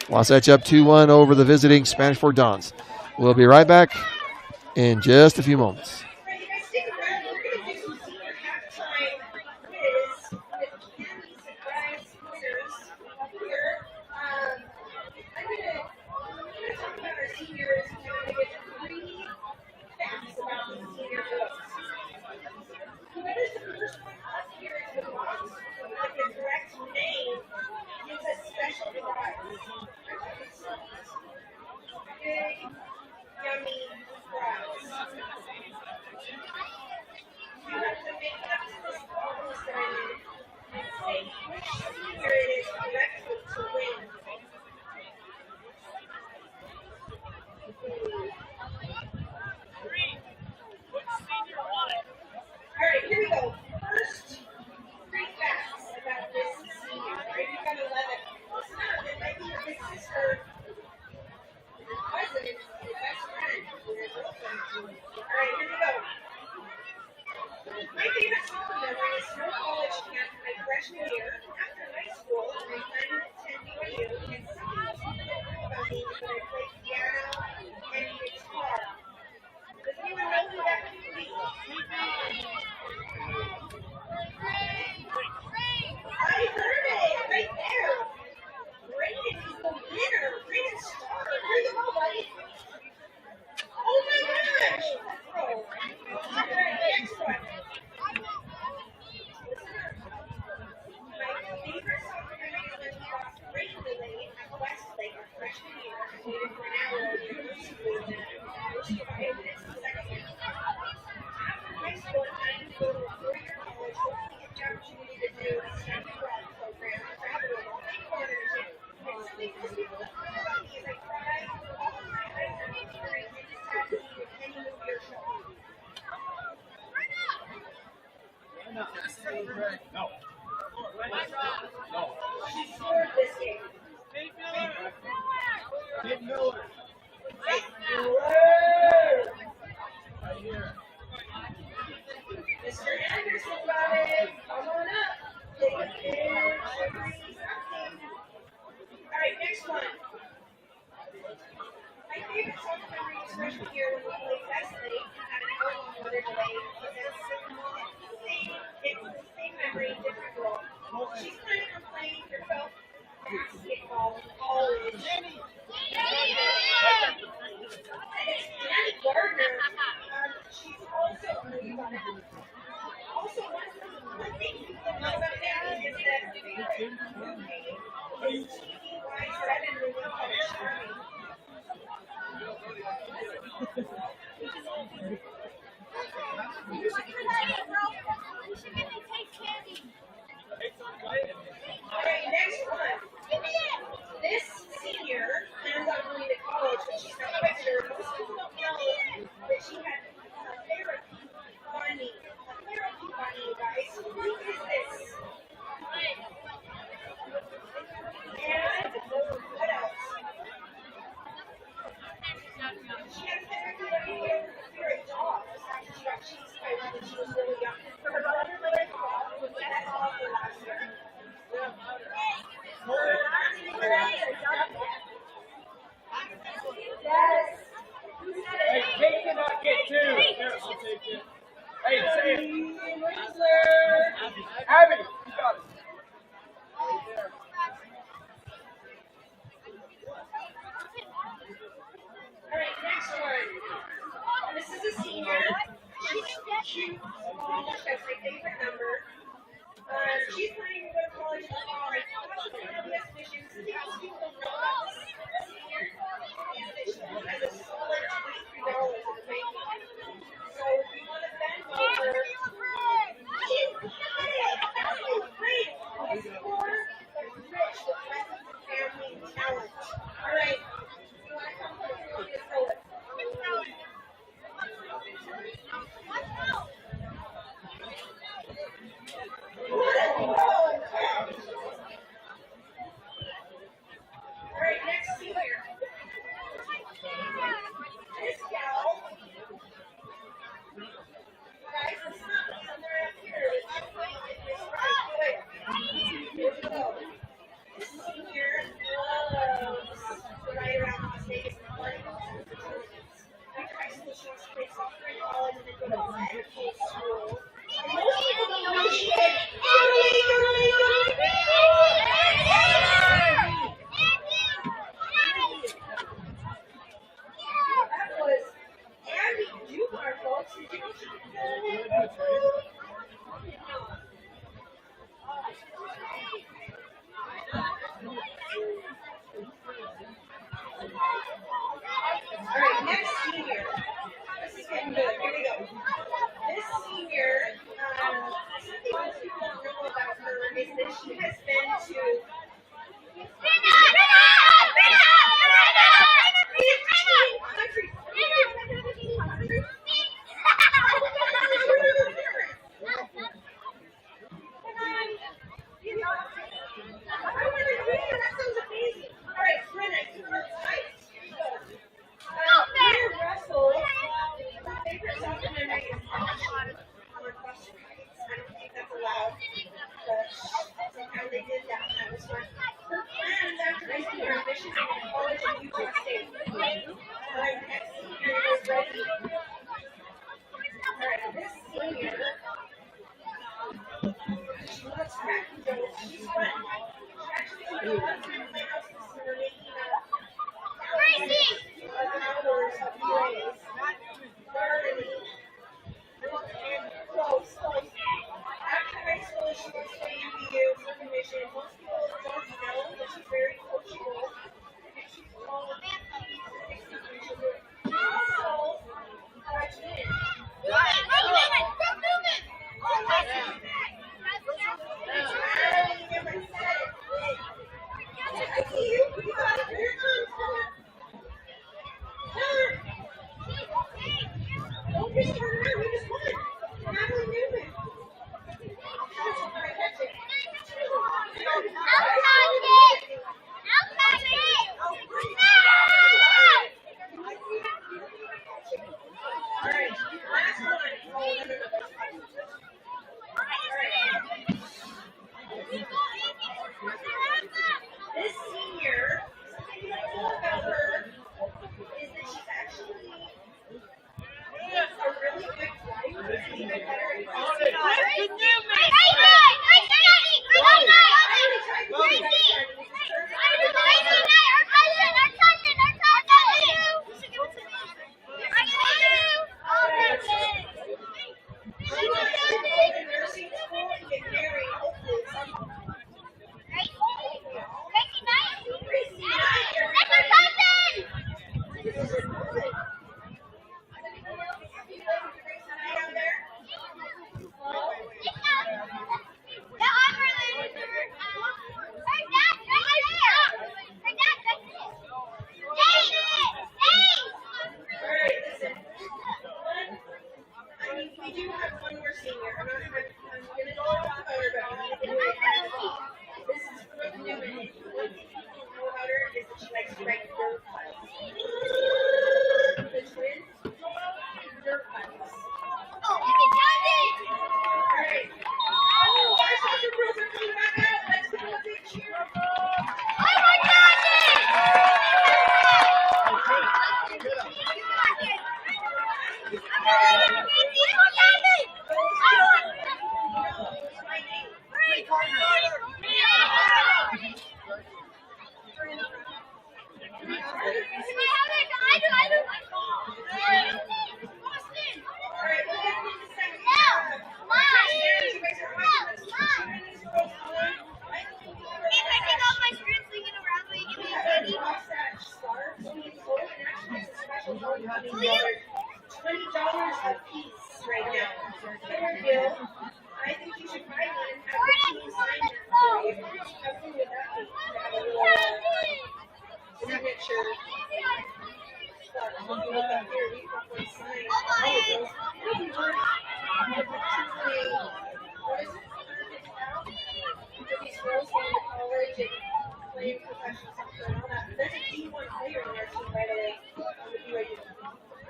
Wasatch up 2-1 over the visiting Spanish Fork Dons. We'll be right back in just a few moments. freshman year. After high school, I attended BYU and something was about me because I played piano and guitar. Does anyone know who that could be? I heard it right there. Brayden is the winner. Brayden Starr. Here you go, buddy. Oh my gosh. Oh. All right, next one. My favorite soccer memory is when we lost great relay at Westlake our freshman year. I waited for an hour on the university and I survived this the second year. After high school, I decided to go to a four-year college, hoping to get the opportunity to do a study abroad program and travel with all my partnership. And something most people don't know about me is I cried for all of my high school experience and decided to see any movie or show. No. She scored this game. Big Miller. Right here. Mr. Anderson got it. Come on up. Take a picture. Alright, next one. My favorite soccer memory was freshman year when we played Wesley at an outlaw weather delay. It's the same memory, different role. She's planning on playing herself basketball in college. Danny Gardner. She's also one thing people know about Danny is that favorite movie is TV-Y7 movie called Charming. Alright, next one. This senior plans on going to college, but she's not quite sure. Most people don't know that she had a therapy bunny. A therapy bunny, you guys. Who is this? And what else? She had a therapy bunny for a dog. After she got cheese fed when she was really young. For her brother, like a dog, who got that dog for last year. Yes. Hey, Kate cannot get two. Here, I'll take it. Hey, say it. Abby, you got it. Right there. Alright, next one. This is a senior. She's cute. That's my favorite number. She's planning to go to college in the fall. I thought she had the missions. Most people don't know about this senior is that she has a solid $23 in the bank. So if you want to bend over, she's got it. That's great. It's poor but rich with lessons of family and talent. Alright. You want to come to the field and throw it. Alright, next senior. This gal. Guys, it's not somewhere up here. It's right quick. Here we go. This senior loves to ride around Las Vegas and play tournaments. After high school, she wants to play soccer in college and then go to medical school. And most people don't know she did. That was Abby Dubar, folks. Did you know she could Alright, next senior. This is getting good. Here we go. This senior, something most people don't know about her is that she has been to 15 countries. this senior, she loves track and field. She's fun. She actually spent a lot of time at my house this summer making hours of plays. Close. After high school, she wants to go to UVU for commission. Most people don't know that she's very coachable. And she's all so watch in. This senior, something I know about her is that she's actually a really good flyer. She's even better at crossing. She wants to go to nursing school and get married, hopefully someday. We do have one more senior. I'm going to go about her, but I'm going to do it. This is Brooke Newman. What people don't know about her is that she likes to write dirt piles. The twins, dirt piles. All right. Oh, our soccer girls are coming back out. Let's give them a big cheer. $20 a piece right now. Fair deal. I think you should buy one and have the team sign it for you. How cool would that be? To have a little signature. Look up here, we got one signed. All of those. What is it? These girls going to college and playing professional soccer and all that. There's a D1 player on our team, by the way, on the BYU.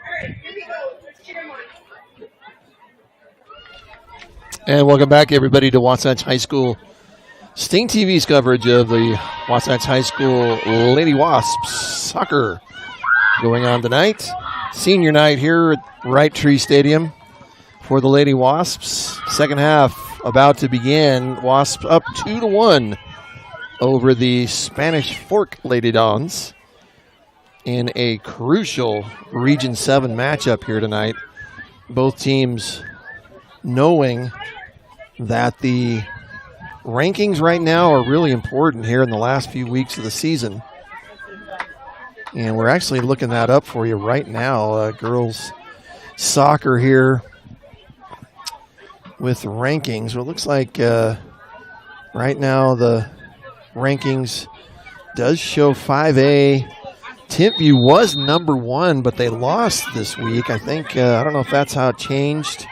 Alright, here we go. Let's cheer him on. And welcome back, everybody, to Wasatch High School Sting TV's coverage of the Wasatch High School Lady Wasps soccer going on tonight. Senior night here at Wright Tree Stadium for the Lady Wasps. Second half about to begin. Wasps up 2-1 over the Spanish Fork Lady Dons in a crucial Region 7 matchup here tonight. Both teams knowing that the rankings right now are really important here in the last few weeks of the season. And we're actually looking that up for you right now. Girls soccer here with rankings. Well, it looks like right now the rankings does show 5A. Timpview was number 1, but they lost this week. I think, I don't know if that's how it changed.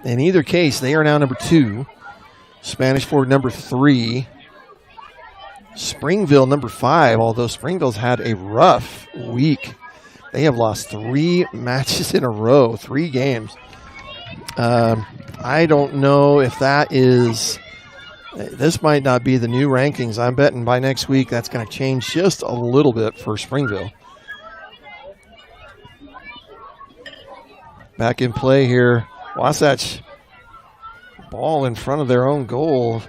In either case, they are now number 2. Spanish Fork number 3. Springville number 5, although Springville's had a rough week. They have lost 3 matches in a row, 3 games. I don't know if that is, this might not be the new rankings. I'm betting by next week that's going to change just a little bit for Springville. Back in play here. Wasatch ball in front of their own goal.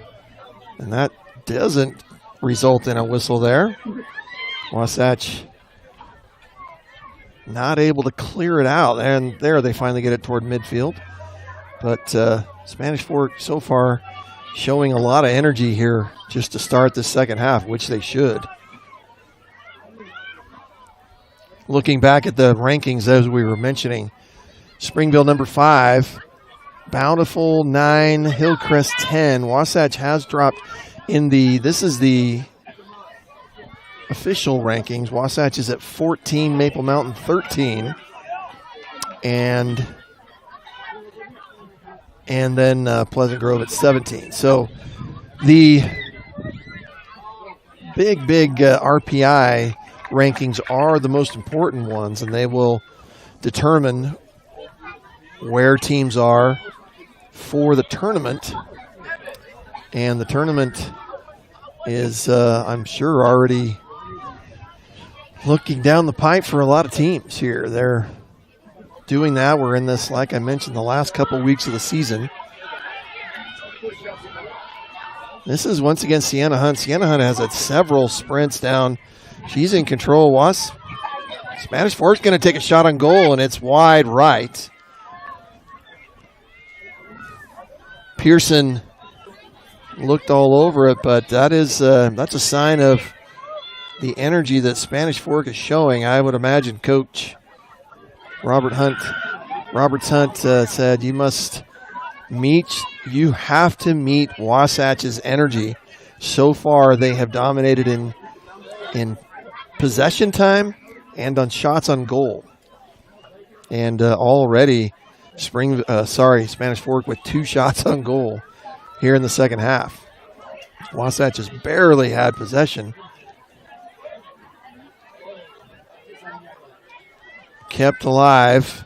And that doesn't result in a whistle there. Wasatch not able to clear it out. And there they finally get it toward midfield. But Spanish Fork so far showing a lot of energy here just to start the second half, which they should. Looking back at the rankings as we were mentioning, Springville number 5, Bountiful 9, Hillcrest 10. Wasatch has dropped in this is the official rankings. Wasatch is at 14, Maple Mountain 13. And then Pleasant Grove at 17. So the big RPI rankings are the most important ones, and they will determine where teams are for the tournament. And the tournament is, I'm sure, already looking down the pipe for a lot of teams here. They're doing that. We're in this, like I mentioned, the last couple weeks of the season. This is once again Sienna Hunt. Sienna Hunt has had several sprints down. She's in control. Spanish Fork's going to take a shot on goal, and it's wide right. Pearson looked all over it, but that's a sign of the energy that Spanish Fork is showing. I would imagine Coach Roberts Hunt said, you have to meet Wasatch's energy. So far, they have dominated in possession time and on shots on goal. And already, Spanish Fork with 2 shots on goal here in the second half. Wasatch has barely had possession. Kept alive.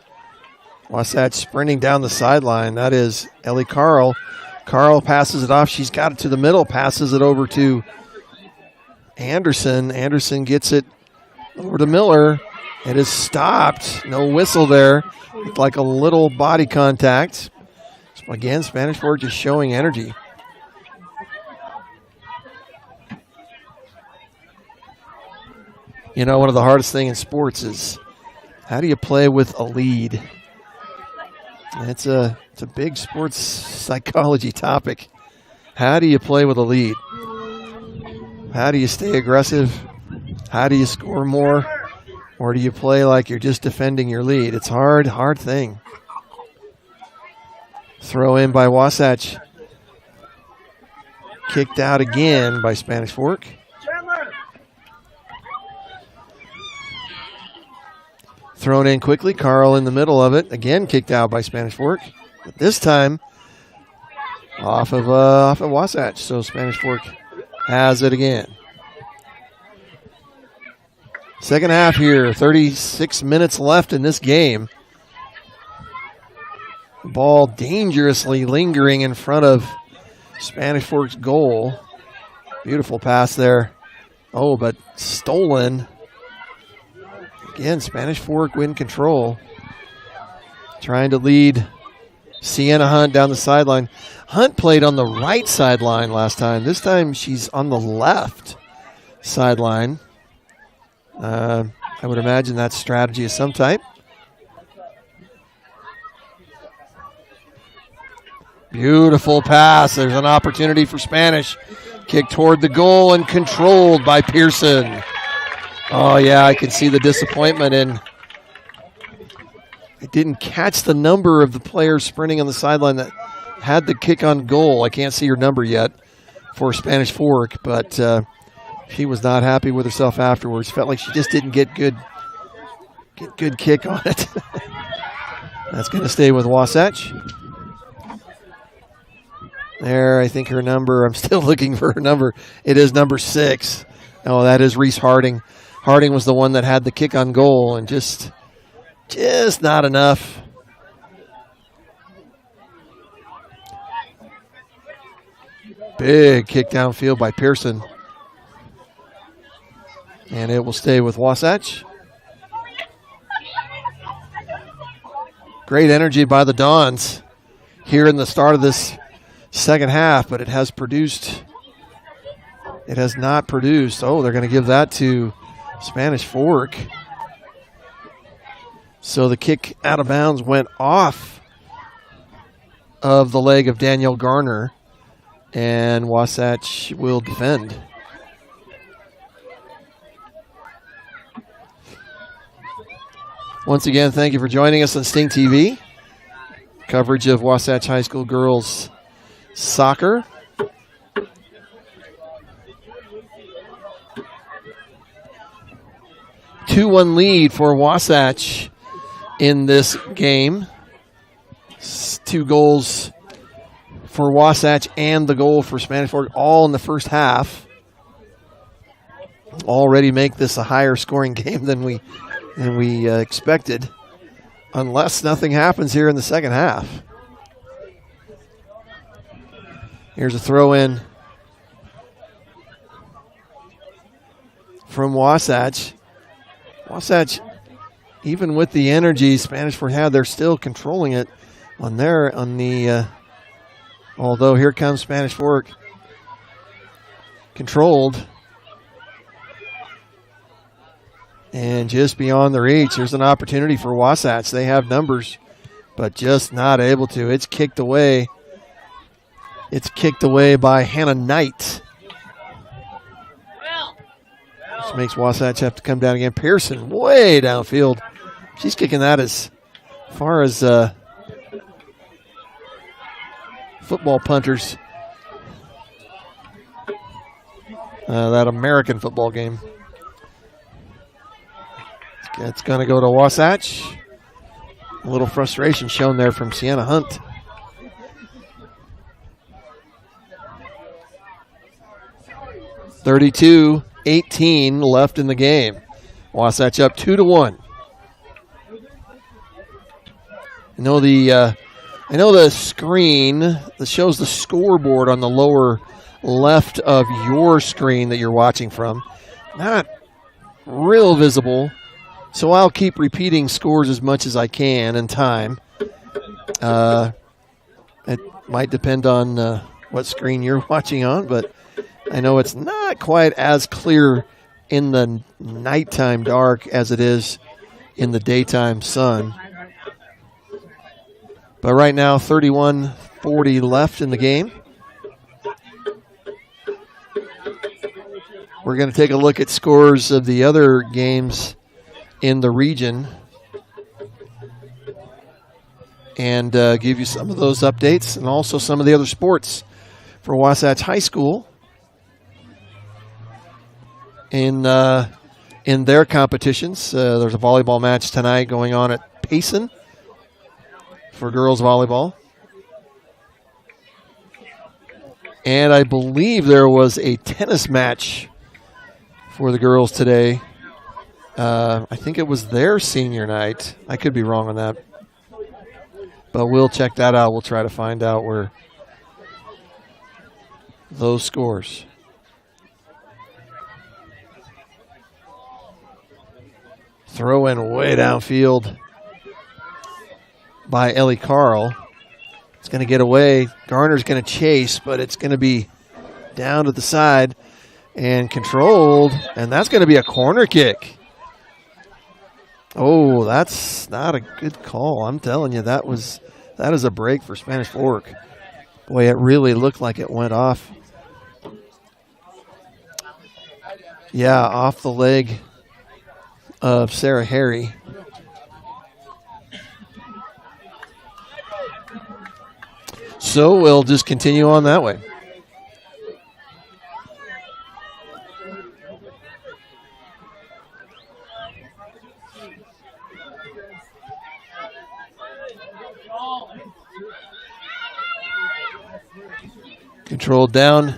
Wasatch sprinting down the sideline. That is Ellie Carl. Carl passes it off. She's got it to the middle, passes it over to Anderson. Anderson gets it over to Miller. It is stopped. No whistle there. It's like a little body contact. So again, Spanish Fork just showing energy. You know, one of the hardest things in sports is how do you play with a lead? It's a big sports psychology topic. How do you play with a lead? How do you stay aggressive? How do you score more? Or do you play like you're just defending your lead? It's hard thing. Throw in by Wasatch. Kicked out again by Spanish Fork. Thrown in quickly. Carl in the middle of it. Again kicked out by Spanish Fork. But this time off of Wasatch. So Spanish Fork has it again. Second half here. 36 minutes left in this game. Ball dangerously lingering in front of Spanish Fork's goal. Beautiful pass there. Oh, but stolen. Again, Spanish Fork win control. Trying to lead Sienna Hunt down the sideline. Hunt played on the right sideline last time. This time she's on the left sideline. I would imagine that strategy of some type. Beautiful pass. There's an opportunity for Spanish. Kick toward the goal and controlled by Pearson. Oh, yeah, I can see the disappointment in. I didn't catch the number of the players sprinting on the sideline that had the kick on goal. I can't see her number yet for Spanish Fork, but she was not happy with herself afterwards. Felt like she just didn't get good kick on it. That's going to stay with Wasatch. There, I think her number, I'm still looking for her number. It is number 6. Oh, that is Reese Harding. Harding was the one that had the kick on goal and just not enough. Big kick downfield by Pearson. And it will stay with Wasatch. Great energy by the Dons here in the start of this second half, but it has not produced. Oh, they're going to give that to Spanish Fork. So the kick out of bounds went off of the leg of Danielle Garner, and Wasatch will defend. Once again, thank you for joining us on Sting TV. Coverage of Wasatch High School girls soccer. A 2-1 lead for Wasatch in this game. 2 goals for Wasatch and the goal for Spanish Fork, all in the first half. Already make this a higher scoring game than we expected, unless nothing happens here in the second half. Here's a throw in from Wasatch. Wasatch, even with the energy Spanish Fork had, they're still controlling it although here comes Spanish Fork. Controlled. And just beyond the reach, there's an opportunity for Wasatch. They have numbers, but just not able to. It's kicked away. It's kicked away by Hannah Knight. This makes Wasatch have to come down again. Pearson way downfield. She's kicking that as far as football punters. That American football game. It's going to go to Wasatch. A little frustration shown there from Sienna Hunt. (32-18) left in the game. Wasatch up 2-1. I know the screen that shows the scoreboard on the lower left of your screen that you're watching from. Not real visible. So I'll keep repeating scores as much as I can in time. It might depend on what screen you're watching on, but I know it's not quite as clear in the nighttime dark as it is in the daytime sun. But right now, 31-40 left in the game. We're going to take a look at scores of the other games in the region and give you some of those updates and also some of the other sports for Wasatch High School in their competitions. There's a volleyball match tonight going on at Payson for girls volleyball. And I believe there was a tennis match for the girls today. I think it was their senior night. I could be wrong on that. But we'll check that out. We'll try to find out where those scores. Throw in way downfield by Ellie Carl. It's going to get away. Garner's going to chase, but it's going to be down to the side and controlled. And that's going to be a corner kick. Oh, that's not a good call. I'm telling you, that is a break for Spanish Fork. Boy, it really looked like it went off. Yeah, off the leg of Sarah Harry. So we'll just continue on that way. Controlled down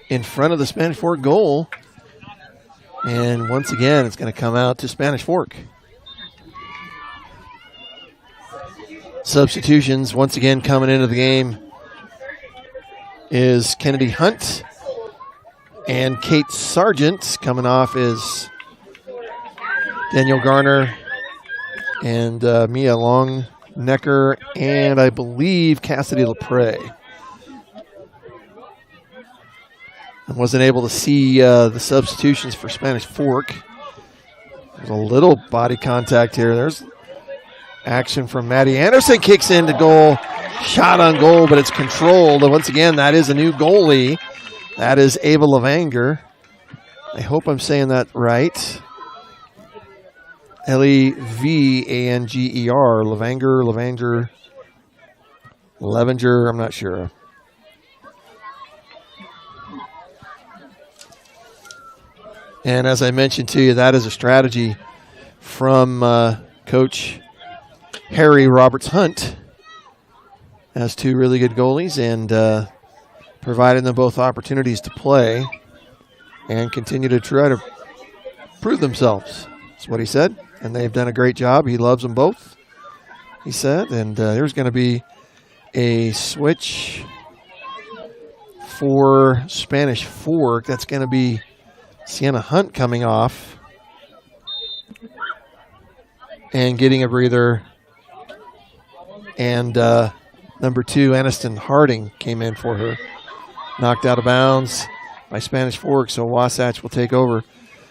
in front of the Spanish Fork goal. And once again, it's going to come out to Spanish Fork. Substitutions once again coming into the game is Kennedy Hunt and Kate Sargent. Coming off is Danielle Garner and Mia Necker, and I believe Cassidy LaPre. I wasn't able to see the substitutions for Spanish Fork. There's a little body contact here. There's action from Maddie Anderson. Kicks into goal. Shot on goal, but it's controlled. And once again, that is a new goalie. That is Ava Levanger. I hope I'm saying that right. Levanger. Levanger, I'm not sure. And as I mentioned to you, that is a strategy from Coach Harry Roberts-Hunt. Has two really good goalies and providing them both opportunities to play and continue to try to prove themselves. That's what he said. And they've done a great job. He loves them both, he said. And there's going to be a switch for Spanish Fork. That's going to be Sienna Hunt coming off and getting a breather. And number 2, Aniston Harding, came in for her. Knocked out of bounds by Spanish Fork, so Wasatch will take over.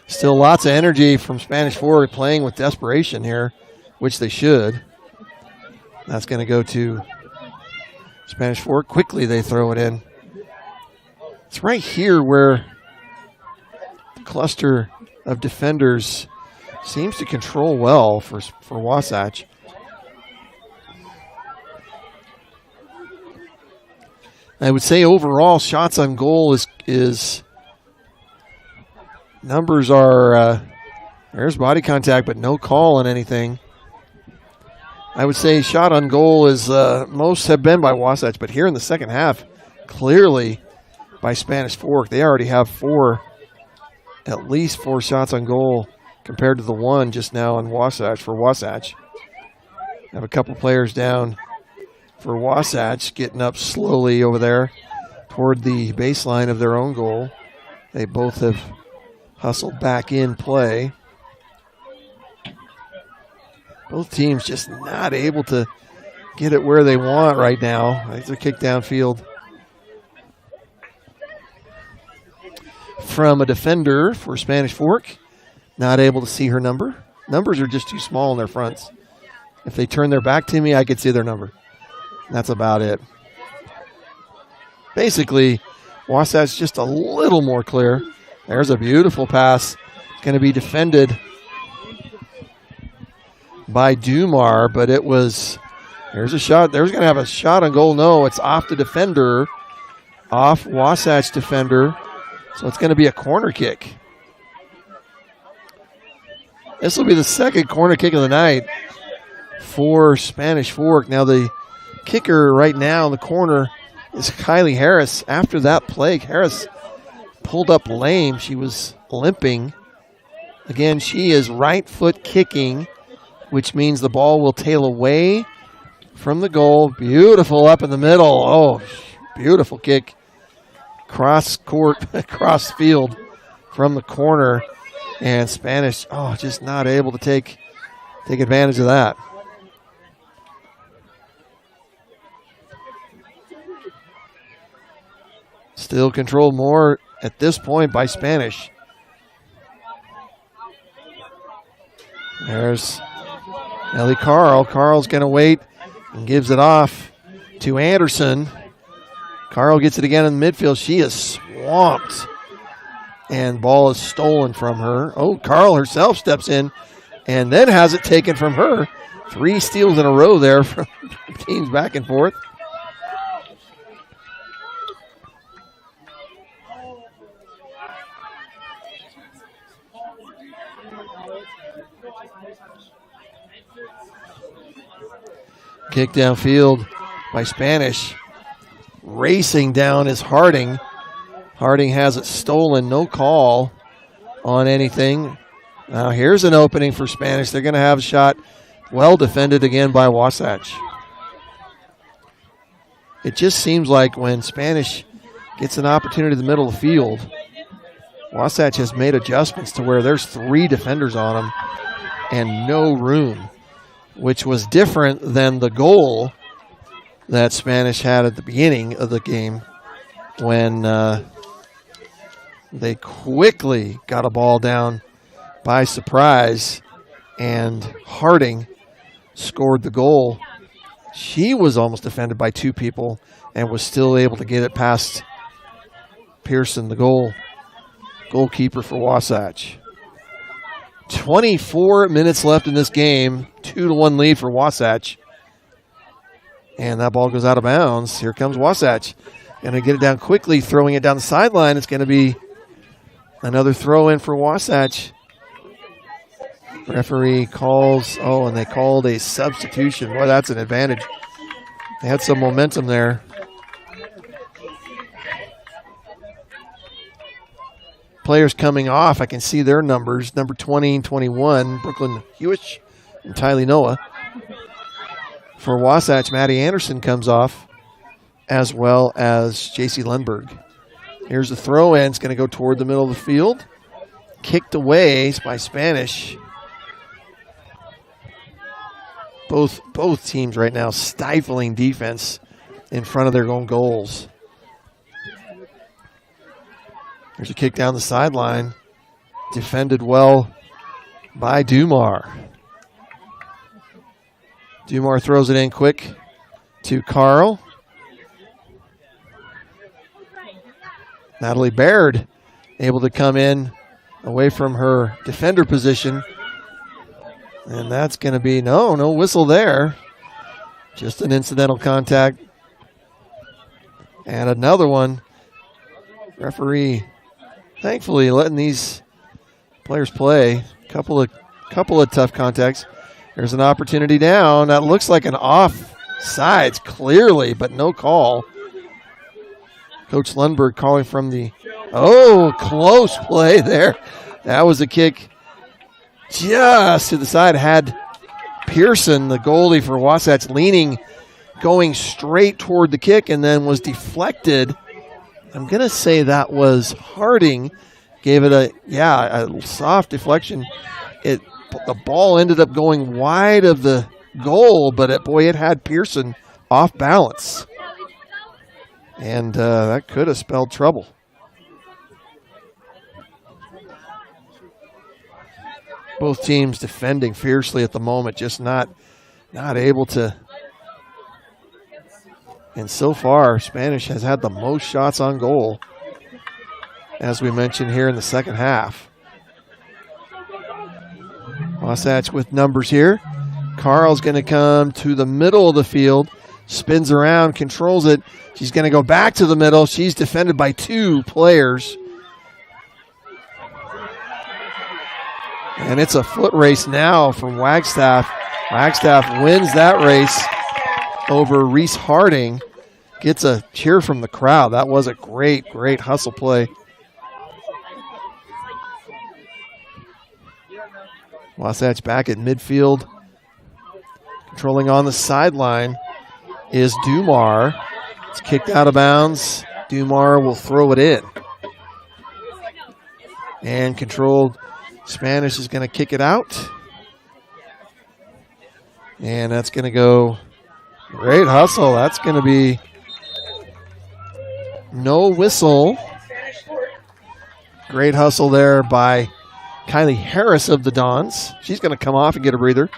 Still lots of energy from Spanish Fork, playing with desperation here, which they should. That's going to go to Spanish Fork. Quickly they throw it in. It's right here where the cluster of defenders seems to control well for Wasatch. I would say overall shots on goal is numbers are, there's body contact, but no call on anything. I would say shot on goal is, most have been by Wasatch, but here in the second half, clearly by Spanish Fork. They already have at least four shots on goal compared to the one just now on Wasatch for Wasatch. Have a couple players down for Wasatch, getting up slowly over there toward the baseline of their own goal. They both have hustled back in play. Both teams just not able to get it where they want right now. It's a kick downfield from a defender for Spanish Fork. Not able to see her number. Numbers are just too small in their fronts. If they turn their back to me, I could see their number. That's about it. Basically, Wasatch just a little more clear. There's a beautiful pass. Going to be defended by Dumar, but it was, there's a shot. There's going to have a shot on goal. No, it's off the defender, off Wasatch defender. So it's going to be a corner kick. This will be the second corner kick of the night for Spanish Fork. Now the kicker right now in the corner is Kylie Harris. After that play, Harris pulled up lame. She was limping. Again, she is right foot kicking, which means the ball will tail away from the goal. Beautiful up in the middle. Oh, beautiful kick. Cross court, cross field from the corner. And Spanish, just not able to take advantage of that. Still controlled more at this point by Spanish. There's Ellie Carl. Carl's going to wait and gives it off to Anderson. Carl gets it again in the midfield. She is swamped. And ball is stolen from her. Oh, Carl herself steps in and then has it taken from her. 3 steals in a row there from teams back and forth. Kick downfield by Spanish. Racing down is Harding. Harding has it stolen. No call on anything. Now here's an opening for Spanish. They're going to have a shot. Well defended again by Wasatch. It just seems like when Spanish gets an opportunity in the middle of the field, Wasatch has made adjustments to where there's 3 defenders on them and no room. which was different than the goal that Spanish had at the beginning of the game when they quickly got a ball down by surprise and Harding scored the goal. She was almost defended by two people and was still able to get it past Pearson, the goalkeeper for Wasatch. 24 minutes left in this game, 2-1 lead for Wasatch. And that ball goes out of bounds. Here comes Wasatch. Going to get it down quickly, throwing it down the sideline. It's going to be another throw in for Wasatch. Referee calls, and they called a substitution. Boy, that's an advantage. They had some momentum there. Players coming off, I can see their numbers. Number 20 and 21, Brooklyn Hewish and Tylee Noah. For Wasatch, Maddie Anderson comes off, as well as J.C. Lundberg. Here's the throw in. It's going to go toward the middle of the field. Kicked away by Spanish. Both teams right now stifling defense in front of their own goals. There's a kick down the sideline. Defended well by Dumar. Dumar throws it in quick to Carl. Natalie Baird able to come in away from her defender position. And that's going to be no whistle there. Just an incidental contact. And another one. Referee thankfully letting these players play. Couple of tough contacts. There's an opportunity down. That looks like an offsides clearly, but no call. Coach Lundberg calling from the close play there. That was a kick just to the side. Had Pearson, the goalie for Wasatch, leaning, going straight toward the kick, and then was deflected. I'm going to say that was Harding. Gave it a soft deflection. The ball ended up going wide of the goal, but it had Pearson off balance. And that could have spelled trouble. Both teams defending fiercely at the moment, just not able to. And so far, Spanish has had the most shots on goal, as we mentioned here in the second half. Wasatch with numbers here. Carl's going to come to the middle of the field, spins around, controls it. She's going to go back to the middle. She's defended by two players. And it's a foot race now from Wagstaff. Wagstaff wins that race over Reese Harding. Gets a cheer from the crowd. That was a great hustle play. Wasatch back at midfield. Controlling on the sideline is Dumar. It's kicked out of bounds. Dumar will throw it in. And controlled. Spanish is going to kick it out. And that's going to go. Great hustle. That's going to be no whistle. Great hustle there by Kylie Harris of the Dons. She's going to come off and get a breather.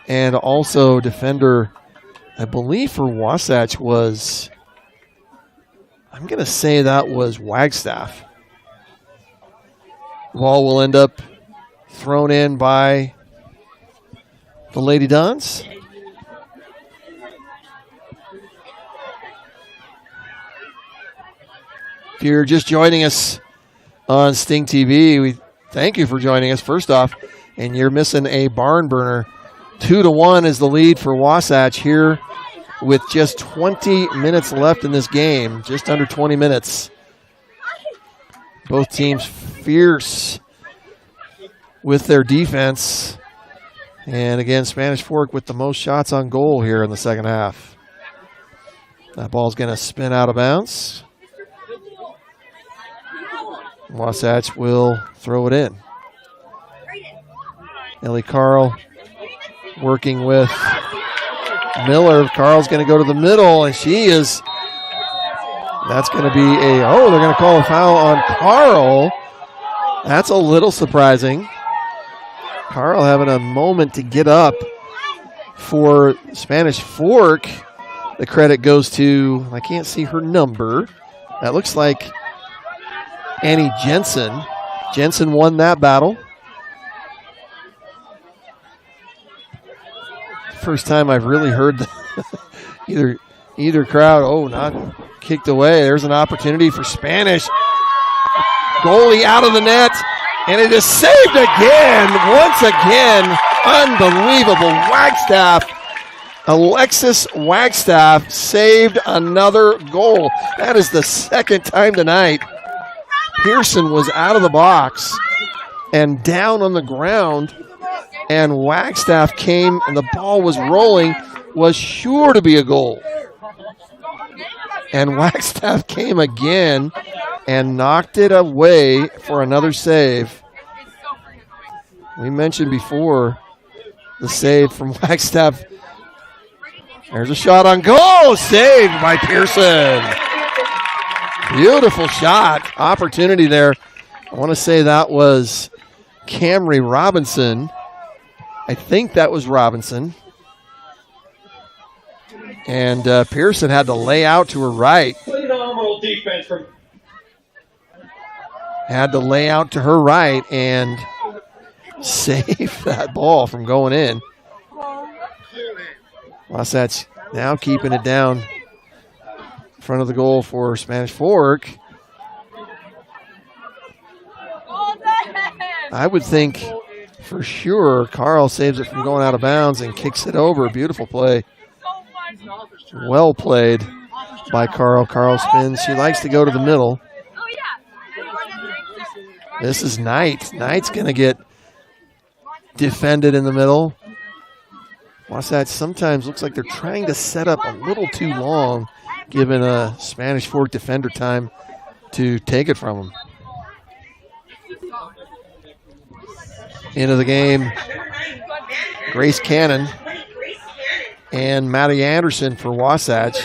And also defender, I believe for Wasatch was, I'm going to say that was Wagstaff. The ball will end up thrown in by the Lady Dons. If you're just joining us on Sting TV, we thank you for joining us first off, and you're missing a barn burner. 2-1 is the lead for Wasatch here with just 20 minutes left in this game, just under 20 minutes. Both teams fierce with their defense. And again, Spanish Fork with the most shots on goal here in the second half. That ball's going to spin out of bounds. Wasatch will throw it in. Ellie Carl working with Miller. Carl's going to go to the middle, and that's going to be they're going to call a foul on Carl. That's a little surprising. Carl having a moment to get up for Spanish Fork. The credit goes to, I can't see her number. That looks like Annie Jensen. Jensen won that battle. First time I've really heard either crowd. Not kicked away. There's an opportunity for Spanish. Goalie out of the net, and it is saved again. Once again, unbelievable. Alexis Wagstaff saved another goal. That is the second time tonight. Pearson was out of the box and down on the ground, and Wagstaff came, and the ball was rolling, was sure to be a goal. And Wagstaff came again and knocked it away for another save. We mentioned before the save from Wagstaff. There's a shot on goal, saved by Pearson. Beautiful shot, opportunity there. I want to say that was Camry Robinson. I think that was Robinson. And Pearson had to lay out to her right. Phenomenal defense from. Had to lay out to her right and save that ball from going in. Wasatch now keeping it down in front of the goal for Spanish Fork. I would think for sure Carl saves it from going out of bounds and kicks it over. Beautiful play. Well played by Carl. Carl spins. She likes to go to the middle. This is Knight. Knight's going to get defended in the middle. Wasatch sometimes looks like they're trying to set up a little too long, giving a Spanish Fork defender time to take it from them. Into the game, Grace Cannon and Maddie Anderson for Wasatch.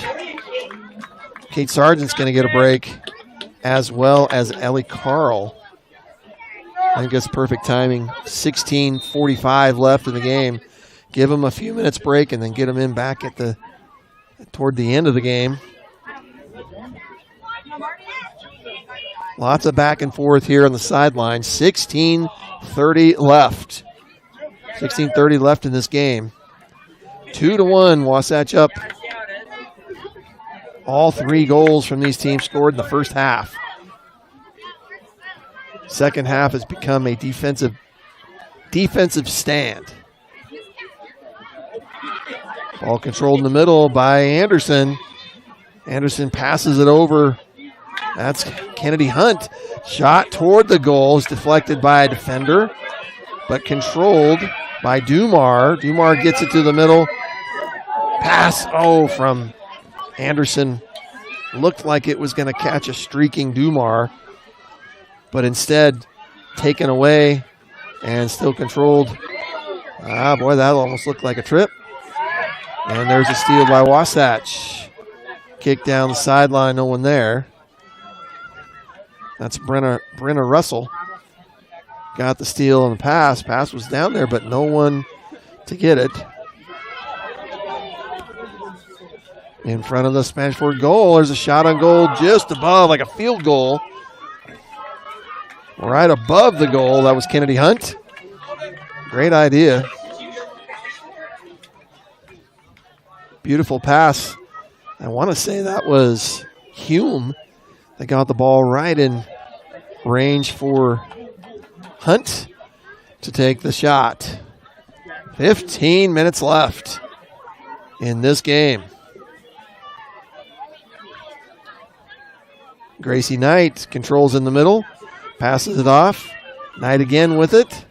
Kate Sargent's going to get a break, as well as Ellie Carl. I think that's perfect timing. 16:45 left in the game. Give them a few minutes break and then get them in back toward the end of the game. Lots of back and forth here on the sideline. 16:30 left. 16:30 left in this game. 2-1, Wasatch up. All three goals from these teams scored in the first half. Second half has become a defensive stand. Ball controlled in the middle by Anderson. Anderson passes it over. That's Kennedy Hunt. Shot toward the goal is deflected by a defender, but controlled by Dumar. Dumar gets it to the middle. Pass, from Anderson. Looked like it was going to catch a streaking Dumar, but taken away and still controlled. Boy, that almost looked like a trip. And there's a steal by Wasatch. Kick down the sideline, no one there. That's Brenna Russell. Got the steal and the pass. Pass was down there, but no one to get it. In front of the Spanish Fork goal, there's a shot on goal just above, like a field goal. Right above the goal, that was Kennedy Hunt. Great idea. Beautiful pass. I want to say that was Hume that got the ball right in range for Hunt to take the shot. 15 minutes left in this game. Gracie Knight controls in the middle, passes it off. Knight again with it.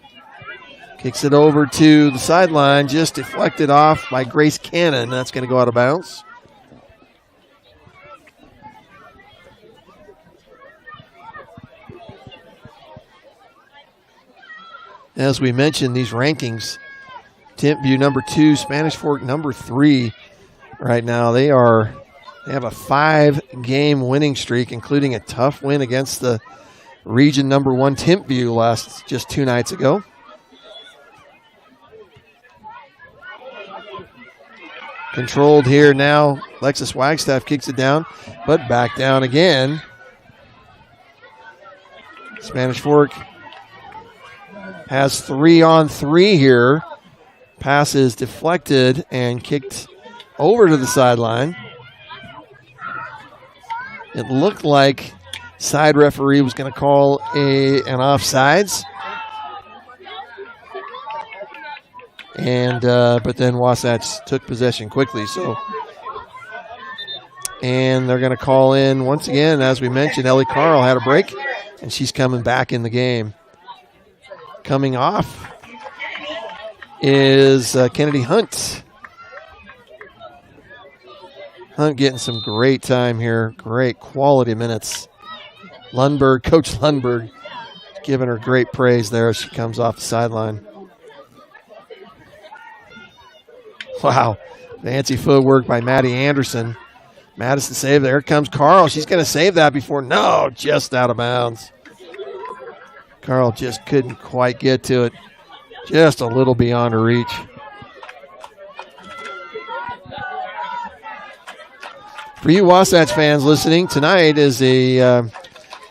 Kicks it over to the sideline, just deflected off by Grace Cannon. That's going to go out of bounds. As we mentioned, these rankings Timpview number 2, Spanish Fork number 3 right now. They have a 5-game winning streak, including a tough win against the region number 1 Timpview just 2 nights ago. Controlled here now. Lexus Wagstaff kicks it down, but back down again. Spanish Fork has 3-on-3 here. Pass is deflected and kicked over to the sideline. It looked like side referee was going to call an offsides. And but then Wasatch took possession quickly. And they're going to call in once again, as we mentioned, Ellie Carl had a break, and she's coming back in the game. Coming off is Kennedy Hunt. Hunt getting some great time here, great quality minutes. Coach Lundberg, giving her great praise there as she comes off the sideline. Wow, fancy footwork by Maddie Anderson. Madison saved. There comes Carl. She's going to save that before. No, just out of bounds. Carl just couldn't quite get to it. Just a little beyond her reach. For you Wasatch fans listening, tonight is they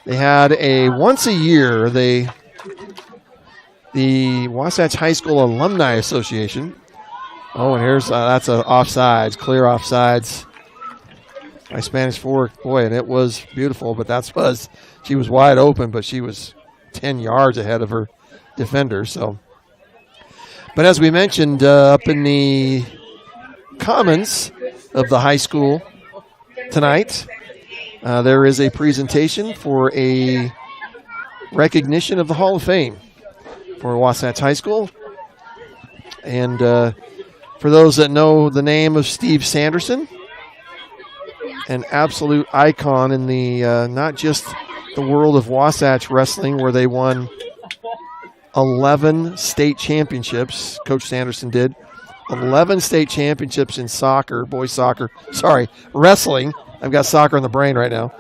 had a once a year, the Wasatch High School Alumni Association. Oh, and here's, that's an offsides, clear offsides by Spanish Fork. Boy, and it was beautiful, but she was wide open, but she was 10 yards ahead of her defender. So, but as we mentioned, up in the commons of the high school tonight, there is a presentation for a recognition of the Hall of Fame for Wasatch High School. And for those that know the name of Steve Sanderson, an absolute icon in the not just the world of Wasatch wrestling, where they won 11 state championships. Coach Sanderson did 11 state championships in wrestling. I've got soccer in the brain right now.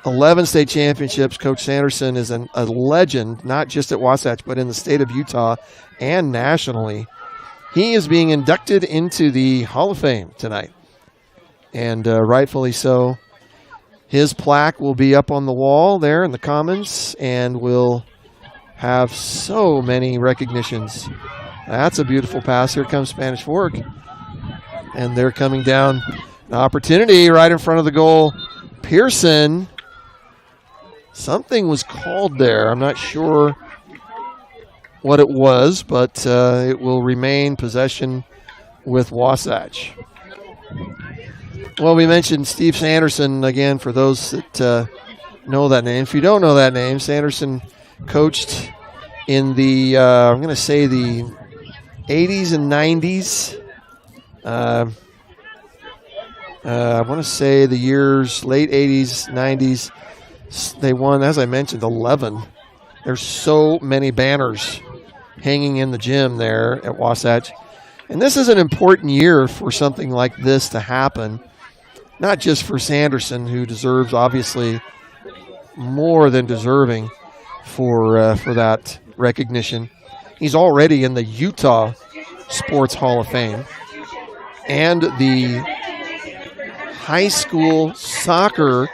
11 state championships. Coach Sanderson is a legend, not just at Wasatch, but in the state of Utah and nationally. He is being inducted into the Hall of Fame tonight, and rightfully so. His plaque will be up on the wall there in the Commons, and will have so many recognitions. That's a beautiful pass. Here comes Spanish Fork, and they're coming down. An opportunity right in front of the goal. Pearson, something was called there. I'm not sure what it was, but it will remain possession with Wasatch. Well, we mentioned Steve Sanderson again for those that know that name. If you don't know that name, Sanderson coached in the, I'm going to say the 80s and 90s. I want to say the years, late 80s, 90s. They won, as I mentioned, 11. There's so many banners hanging in the gym there at Wasatch. And this is an important year for something like this to happen, not just for Sanderson, who deserves, obviously, more than deserving for that recognition. He's already in the Utah Sports Hall of Fame and the High School Soccer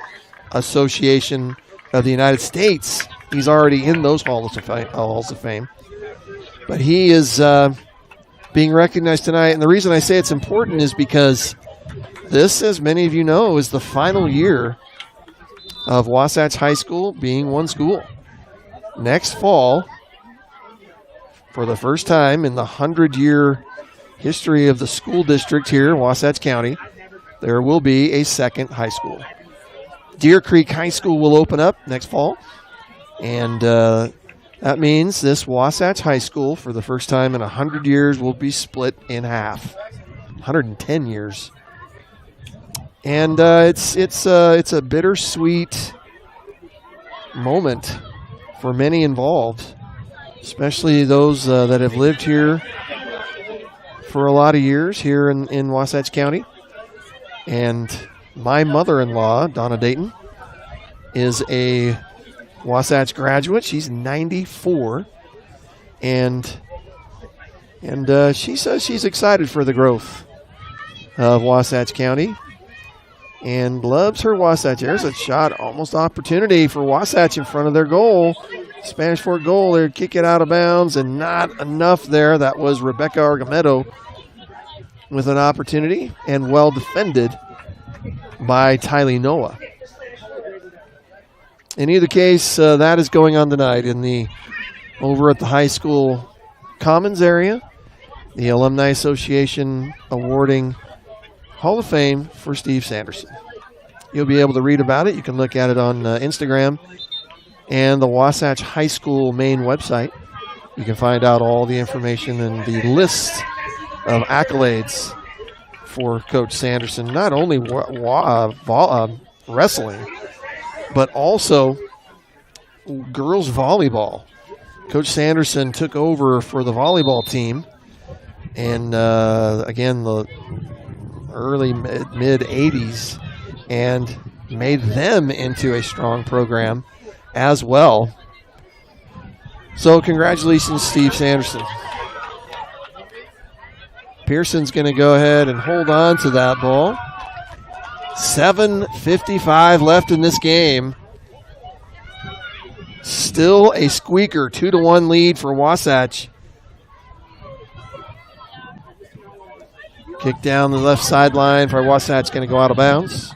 Association of the United States. He's already in those halls of fame. But he is being recognized tonight. And the reason I say it's important is because this, as many of you know, is the final year of Wasatch High School being one school. Next fall, for the first time in the 100-year history of the school district here in Wasatch County, there will be a second high school. Deer Creek High School will open up next fall, and that means this Wasatch High School, for the first time in 100 years, will be split in half. 110 years. And it's a bittersweet moment for many involved, especially those that have lived here for a lot of years here in Wasatch County. And my mother-in-law, Donna Dayton, is a Wasatch graduate. She's 94. And she says she's excited for the growth of Wasatch County and loves her Wasatch. There's a shot, almost opportunity for Wasatch in front of their goal. Spanish Fort goal. They kick it out of bounds and not enough there. That was Rebecca Argamedo with an opportunity and well defended by Tylee Noah. In either case, that is going on tonight over at the high school commons area. The Alumni Association awarding Hall of Fame for Steve Sanderson. You'll be able to read about it. You can look at it on Instagram and the Wasatch High School main website. You can find out all the information and the list of accolades for Coach Sanderson, not only wrestling, but also girls volleyball. Coach Sanderson took over for the volleyball team, and again, the early mid 80s, and made them into a strong program as well. So congratulations, Steve Sanderson. Pearson's going to go ahead and hold on to that ball. 7:55 left in this game. Still a squeaker, 2-1 lead for Wasatch. Kick down the left sideline for Wasatch, going to go out of bounds.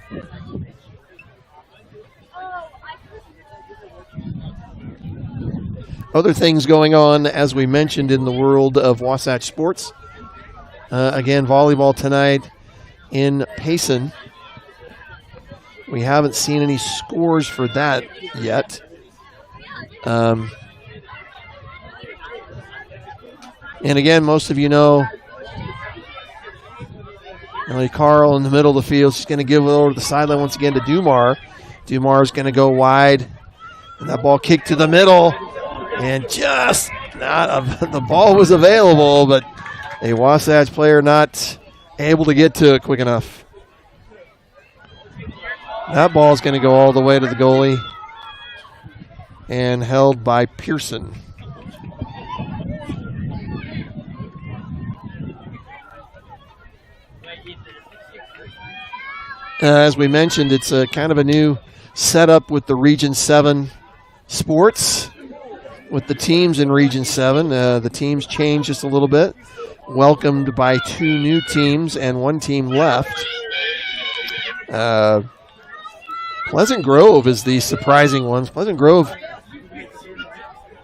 Other things going on, as we mentioned, in the world of Wasatch sports. Again, volleyball tonight in Payson. We haven't seen any scores for that yet. And again, most of you know, Carl in the middle of the field. She's going to give it over to the sideline once again to Dumar. Dumar is going to go wide. And that ball kicked to the middle. And just the ball was available, but a Wasatch player not able to get to it quick enough. That ball is going to go all the way to the goalie and held by Pearson. As we mentioned, it's a kind of a new setup with the Region 7 sports. With the teams in Region 7, the teams changed just a little bit. Welcomed by 2 new teams and 1 team left. Pleasant Grove is the surprising one. Pleasant Grove,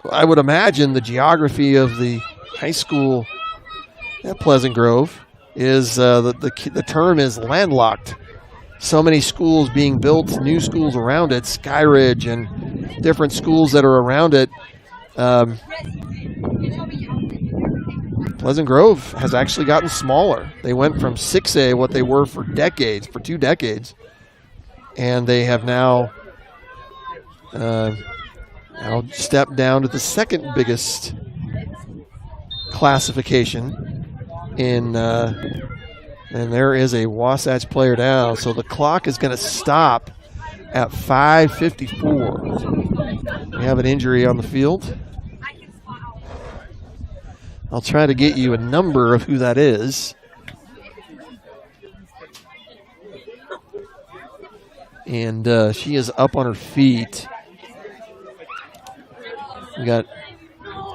I would imagine the geography of the high school at Pleasant Grove is, the term is landlocked. So many schools being built, new schools around it, Skyridge and different schools that are around it. Pleasant Grove has actually gotten smaller. They went from 6A, what they were for 2 decades, and they have now stepped down to the second biggest classification in, and there is a Wasatch player down. So the clock is going to stop at 5:54. We have an injury on the field. I'll try to get you a number of who that is. And she is up on her feet. We got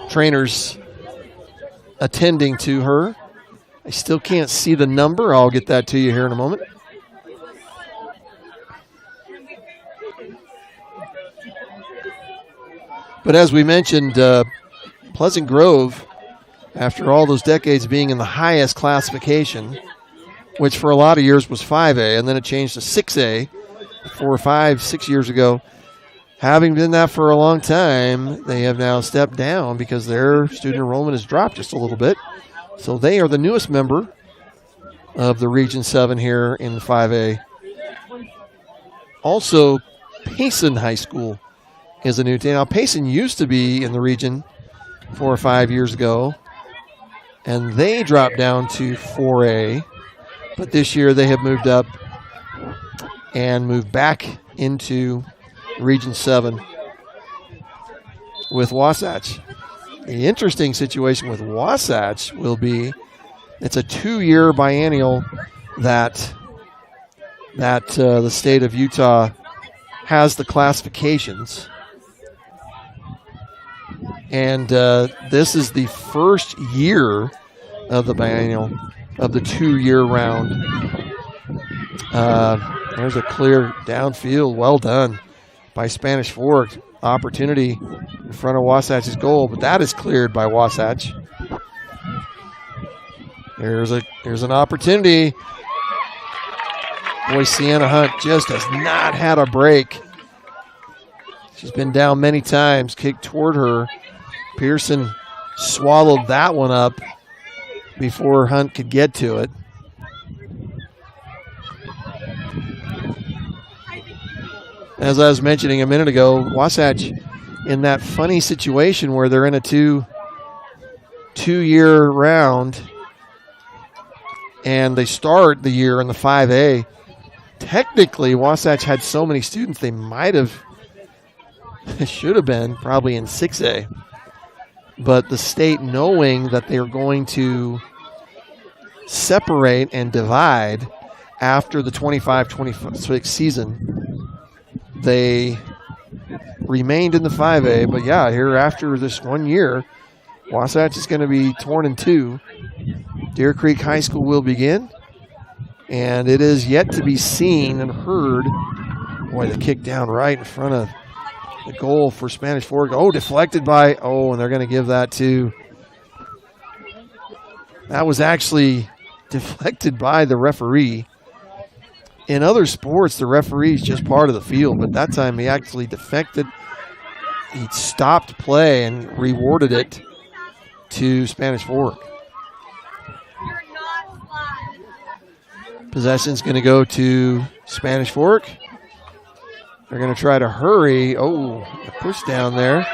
trainers attending to her. I still can't see the number. I'll get that to you here in a moment. But as we mentioned, Pleasant Grove, after all those decades being in the highest classification, which for a lot of years was 5A, and then it changed to 6A 6 years ago. Having been that for a long time, they have now stepped down because their student enrollment has dropped just a little bit. So they are the newest member of the Region 7 here in the 5A. Also, Payson High School is a new team. Now, Payson used to be in the region 4 or 5 years ago. and they dropped down to 4A. But this year they have moved up and moved back into Region 7 with Wasatch. The interesting situation with Wasatch will be it's a 2-year biennial that the state of Utah has the classifications. And this is the first year of the biennial of the 2-year round. There's a clear downfield. Well done by Spanish Fork. Opportunity in front of Wasatch's goal, but that is cleared by Wasatch. There's an opportunity. Boy, Sienna Hunt just has not had a break. She's been down many times, kicked toward her. Pearson swallowed that one up before Hunt could get to it. As I was mentioning a minute ago, Wasatch in that funny situation where they're in a two-year round and they start the year in the 5A. Technically, Wasatch had so many students they might have, should have been probably in 6A. But the state, knowing that they're going to separate and divide after the 25-26 season, they remained in the 5A. But yeah, here after this 1 year, Wasatch is going to be torn in two. Deer Creek High School will begin, and it is yet to be seen and heard. Boy, the kick down right in front of the goal for Spanish Fork. Oh, deflected by, and they're going to give that to, that was actually deflected by the referee. In other sports, the referee is just part of the field, but that time he actually defected. He stopped play and rewarded it to Spanish Fork. Possession's going to go to Spanish Fork. They're going to try to hurry. Oh, a push down there.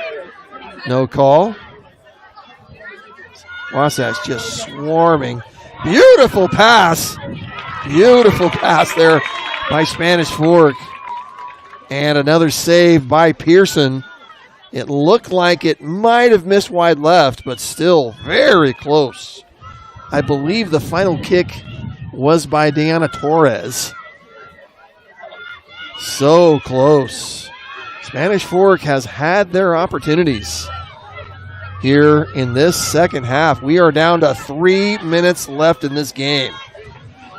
No call. Wasatch just swarming. Beautiful pass. Beautiful pass there by Spanish Fork. And another save by Pearson. It looked like it might have missed wide left, but still very close. I believe the final kick was by Deanna Torres. So close. Spanish Fork has had their opportunities here in this second half. We are down to 3 minutes left in this game.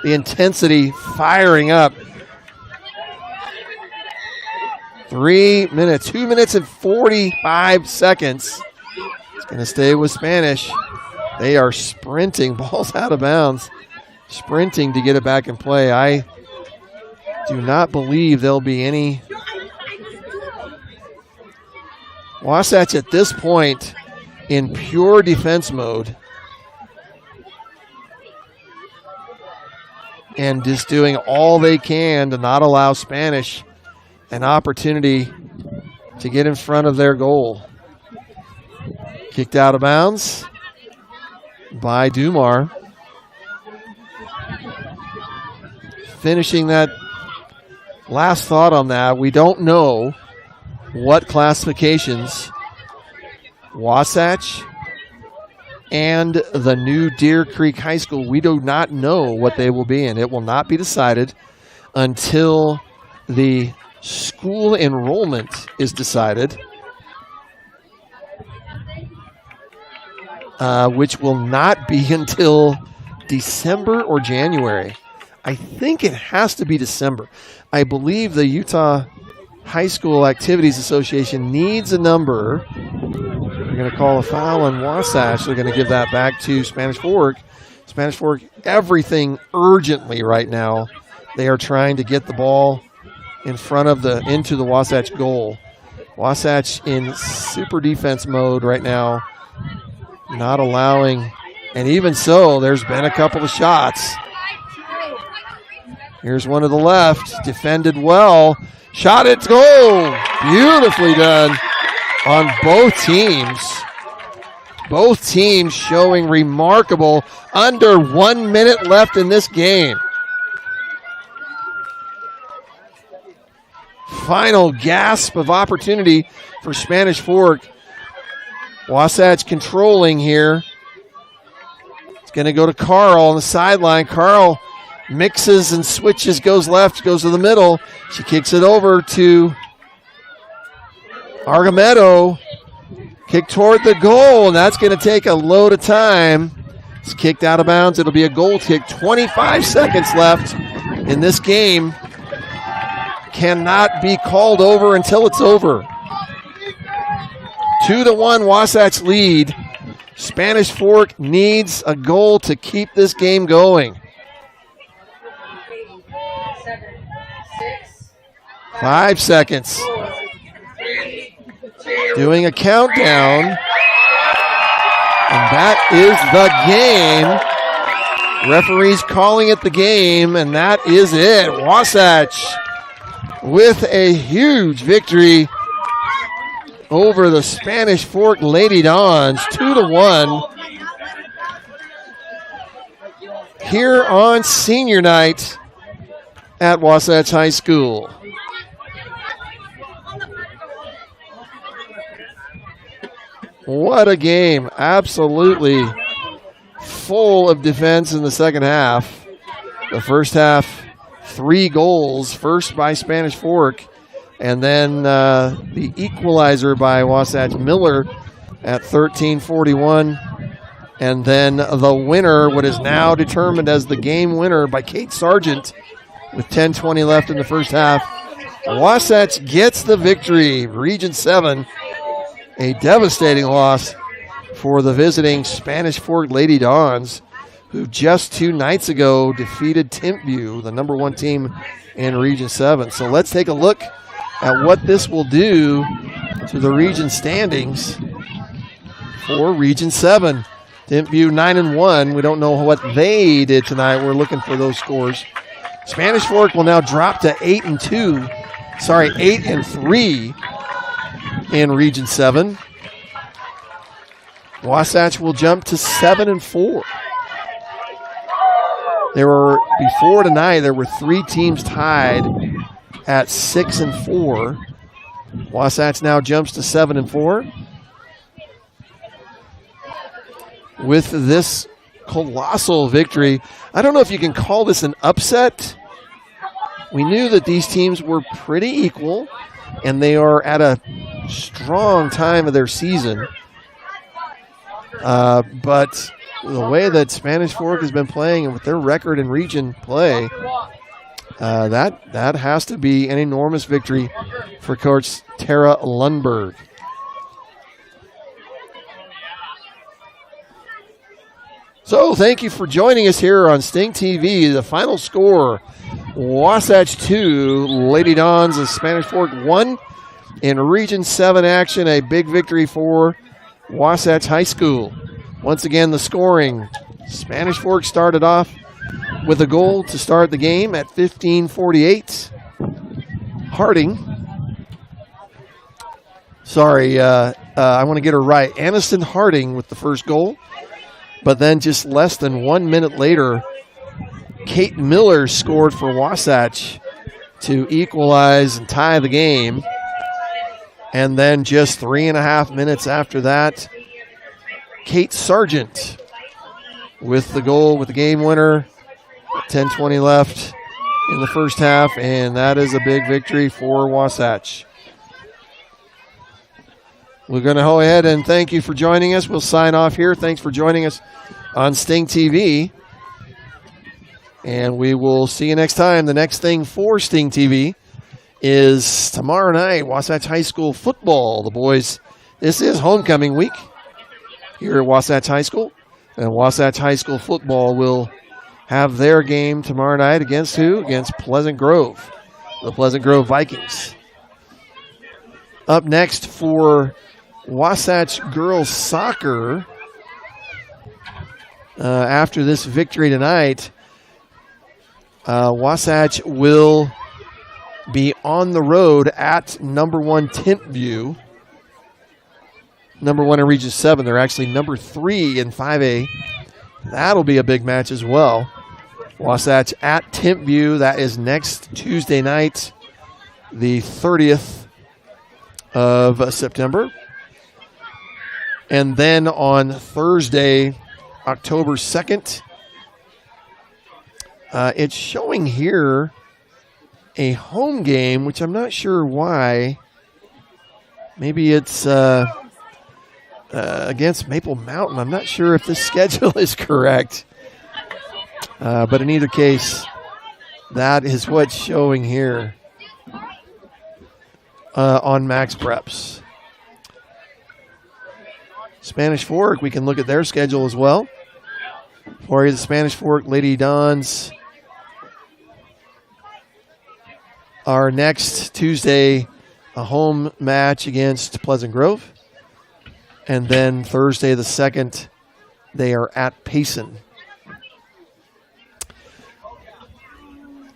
The intensity firing up. 3 minutes, 2 minutes and 45 seconds. It's going to stay with Spanish. They are sprinting. Ball's out of bounds. Sprinting to get it back in play. I do not believe there'll be any. Wasatch at this point in pure defense mode. And just doing all they can to not allow Spanish an opportunity to get in front of their goal. Kicked out of bounds by Dumar. Finishing that last thought on that, we don't know what classifications Wasatch and the new Deer Creek High School, we do not know what they will be in. It will not be decided until the school enrollment is decided, which will not be until December or January. I think it has to be December. I believe the Utah High School Activities Association needs a number. They're going to call a foul on Wasatch. They're going to give that back to Spanish Fork. Spanish Fork, everything urgently right now. They are trying to get the ball in front of into the Wasatch goal. Wasatch in super defense mode right now, not allowing, and even so, there's been a couple of shots. Here's one to the left, defended well, shot at goal. Beautifully done on both teams. Both teams showing remarkable under 1 minute left in this game. Final gasp of opportunity for Spanish Fork. Wasatch controlling here. It's going to go to Carl on the sideline. Carl mixes and switches, goes left, goes to the middle. She kicks it over to Argamedo. Kick toward the goal, and that's going to take a load of time. It's kicked out of bounds. It'll be a goal kick. 25 seconds left in this game. Cannot be called over until it's over. 2-1 Wasatch lead. Spanish Fork needs a goal to keep this game going. 5 seconds. Doing a countdown. And that is the game. Referees calling it the game, and that is it. Wasatch with a huge victory over the Spanish Fork Lady Dons, 2-1. Here on senior night at Wasatch High School. What a game. Absolutely full of defense in the second half. The first half, 3 goals, first by Spanish Fork, and then the equalizer by Wasatch Miller at 13:41. And then the winner, what is now determined as the game winner, by Kate Sargent with 10:20 left in the first half. Wasatch gets the victory. Region 7, a devastating loss for the visiting Spanish Fork Lady Dons, who just 2 nights ago defeated Timpview, the number 1 team in Region 7. So let's take a look at what this will do to the region standings for Region 7. Timpview 9-1. We don't know what they did tonight. We're looking for those scores. Spanish Fork will now drop to 8-3 in Region 7. Wasatch will jump to 7-4. Before tonight, there were 3 teams tied at 6-4. Wasatch now jumps to 7-4. With this colossal victory, I don't know if you can call this an upset. We knew that these teams were pretty equal, and they are at a strong time of their season. But the way that Spanish Fork has been playing and with their record in region play, that has to be an enormous victory for Coach Tara Lundberg. So thank you for joining us here on Sting TV. The final score, Wasatch 2, Lady Dons of Spanish Fork 1 in Region 7 action. A big victory for Wasatch High School. Once again, the scoring. Spanish Fork started off with a goal to start the game at 15:48. Harding. I want to get her right. Aniston Harding with the first goal. But then just less than 1 minute later, Kate Miller scored for Wasatch to equalize and tie the game. And then just 3.5 minutes after that, Kate Sargent with the goal, with the game winner. 10:20 left in the first half, and that is a big victory for Wasatch. We're going to go ahead and thank you for joining us. We'll sign off here. Thanks for joining us on Sting TV. And we will see you next time. The next thing for Sting TV is tomorrow night, Wasatch High School football. The boys, this is homecoming week here at Wasatch High School. And Wasatch High School football will have their game tomorrow night against who? Against Pleasant Grove, the Pleasant Grove Vikings. Up next for Wasatch girls soccer, after this victory tonight, Wasatch will be on the road at number 1 Timpview. number 1 in Region 7. They're actually number 3 in 5A. That'll be a big match as well. Wasatch at Timpview. That is next Tuesday night, the 30th of September. And then on Thursday, October 2nd, it's showing here a home game, which I'm not sure why. Maybe it's against Maple Mountain. I'm not sure if this schedule is correct. But in either case, that is what's showing here on Max Preps. Spanish Fork, we can look at their schedule as well. For the Spanish Fork Lady Dons, our next Tuesday, a home match against Pleasant Grove. And then Thursday the 2nd, they are at Payson.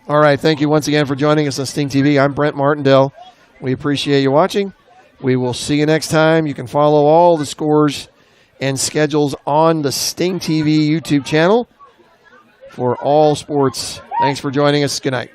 All right, thank you once again for joining us on Sting TV. I'm Brent Martindale. We appreciate you watching. We will see you next time. You can follow all the scores and schedules on the Sting TV YouTube channel for all sports. Thanks for joining us. Good night.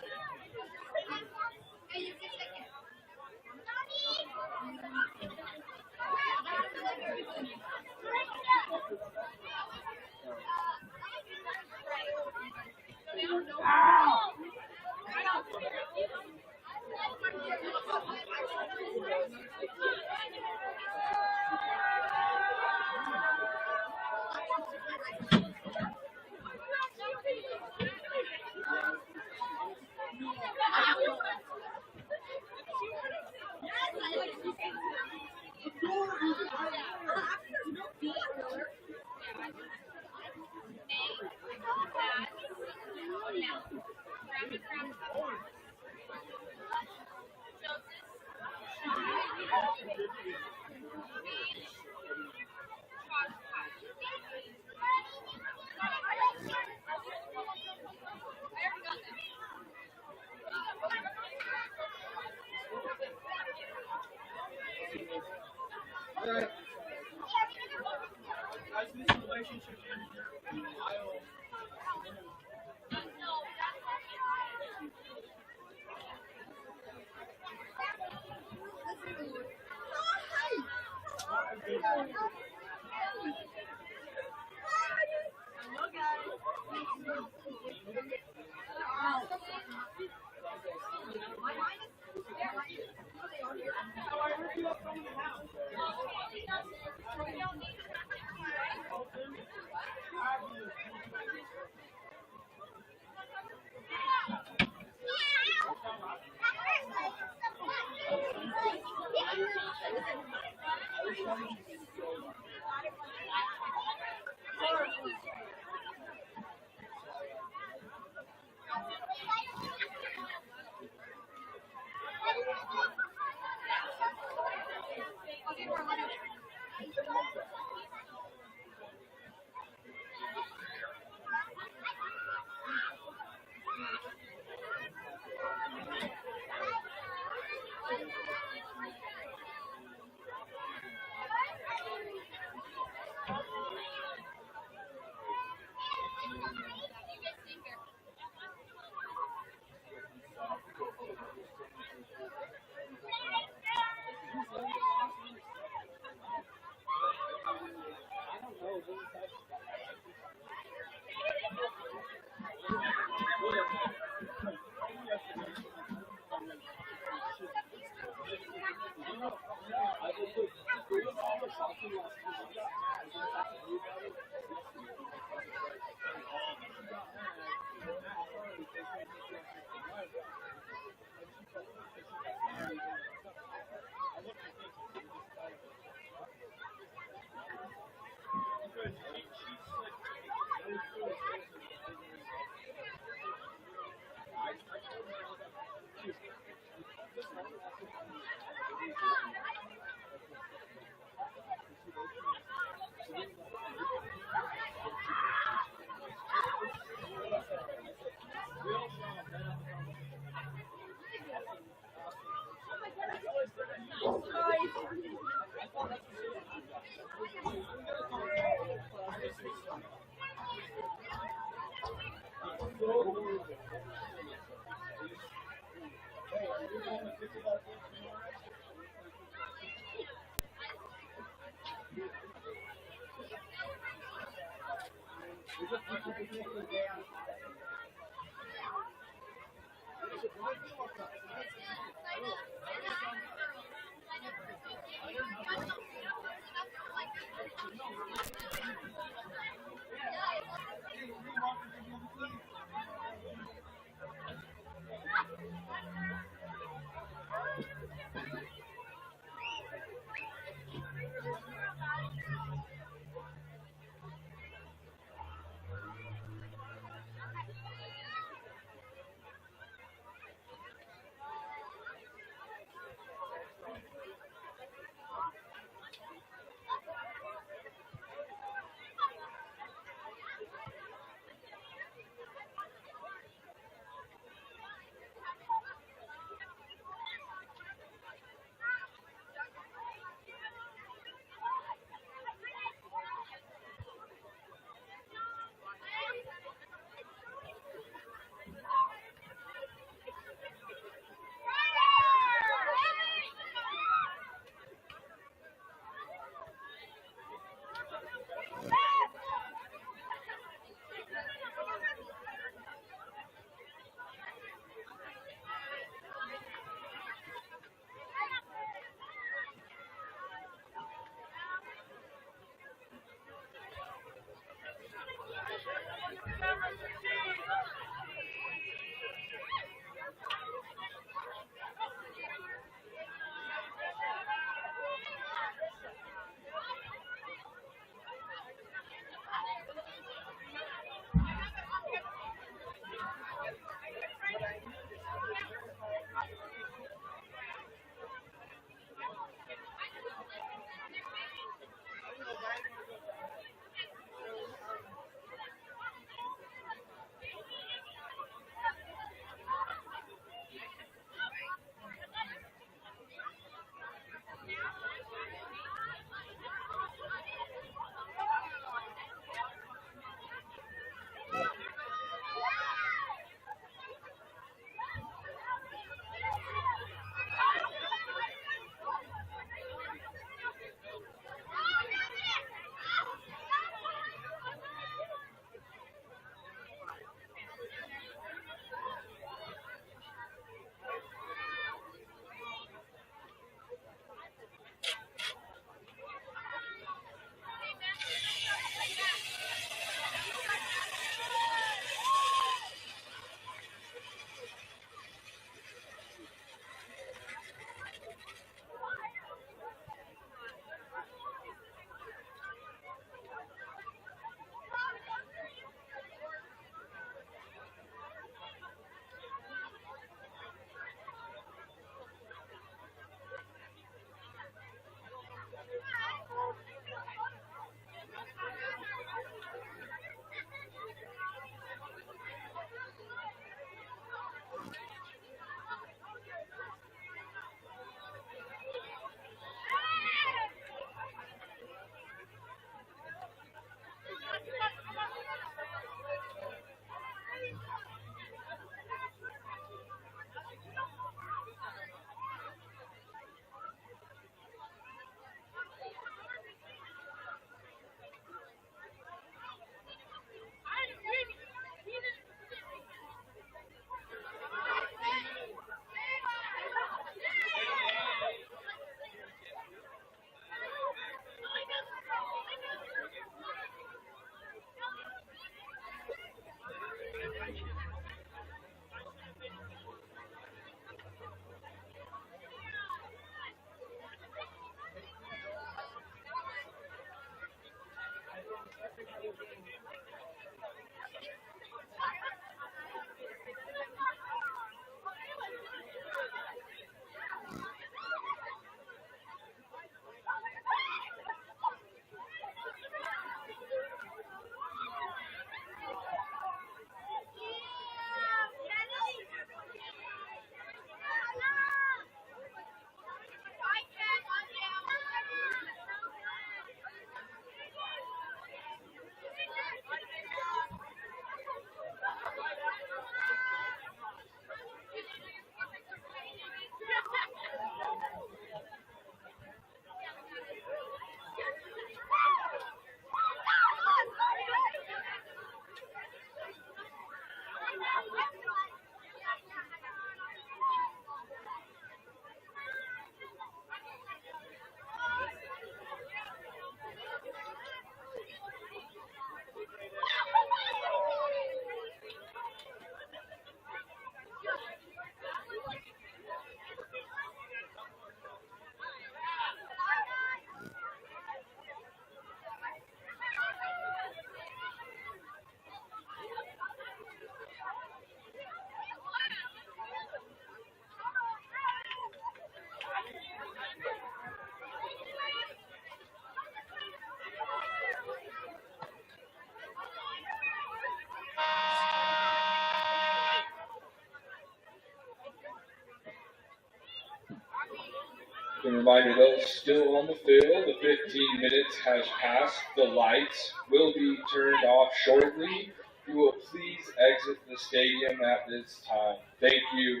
The reminder, those still on the field, the 15 minutes has passed. The lights will be turned off shortly. You will please exit the stadium at this time. Thank you.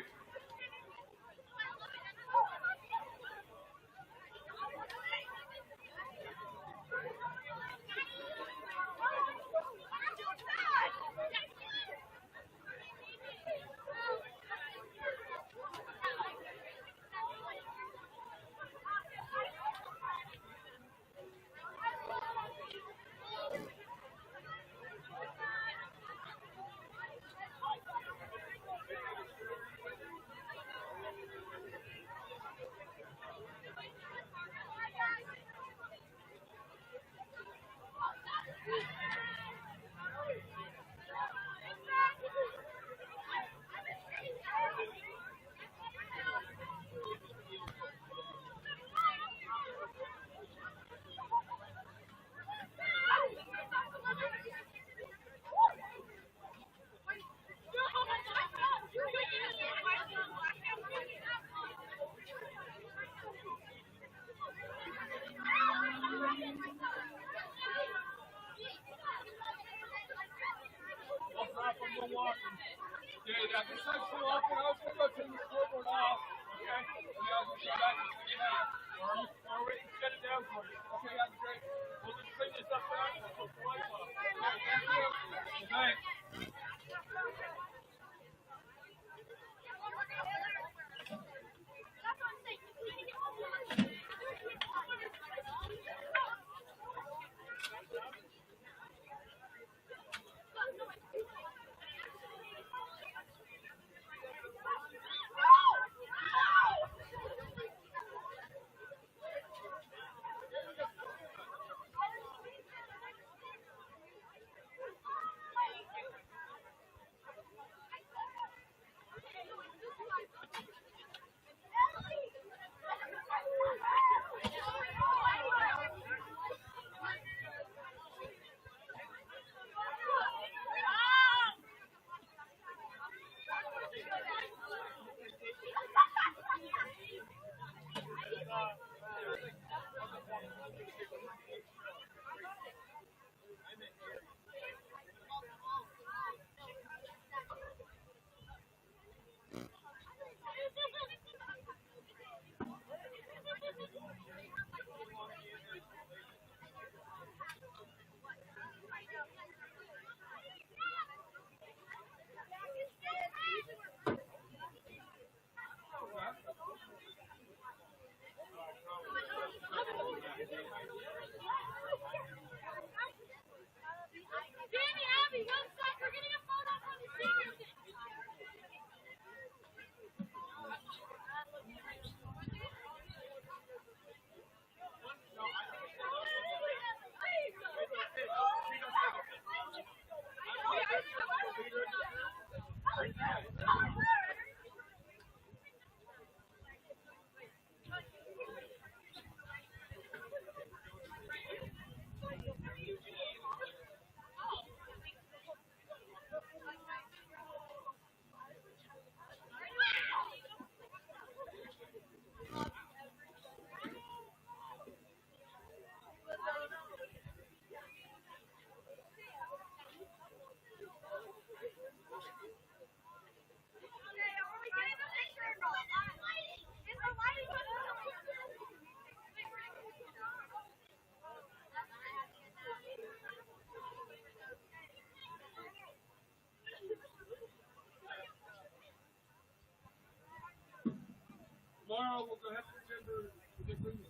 Tomorrow we'll have to remember the different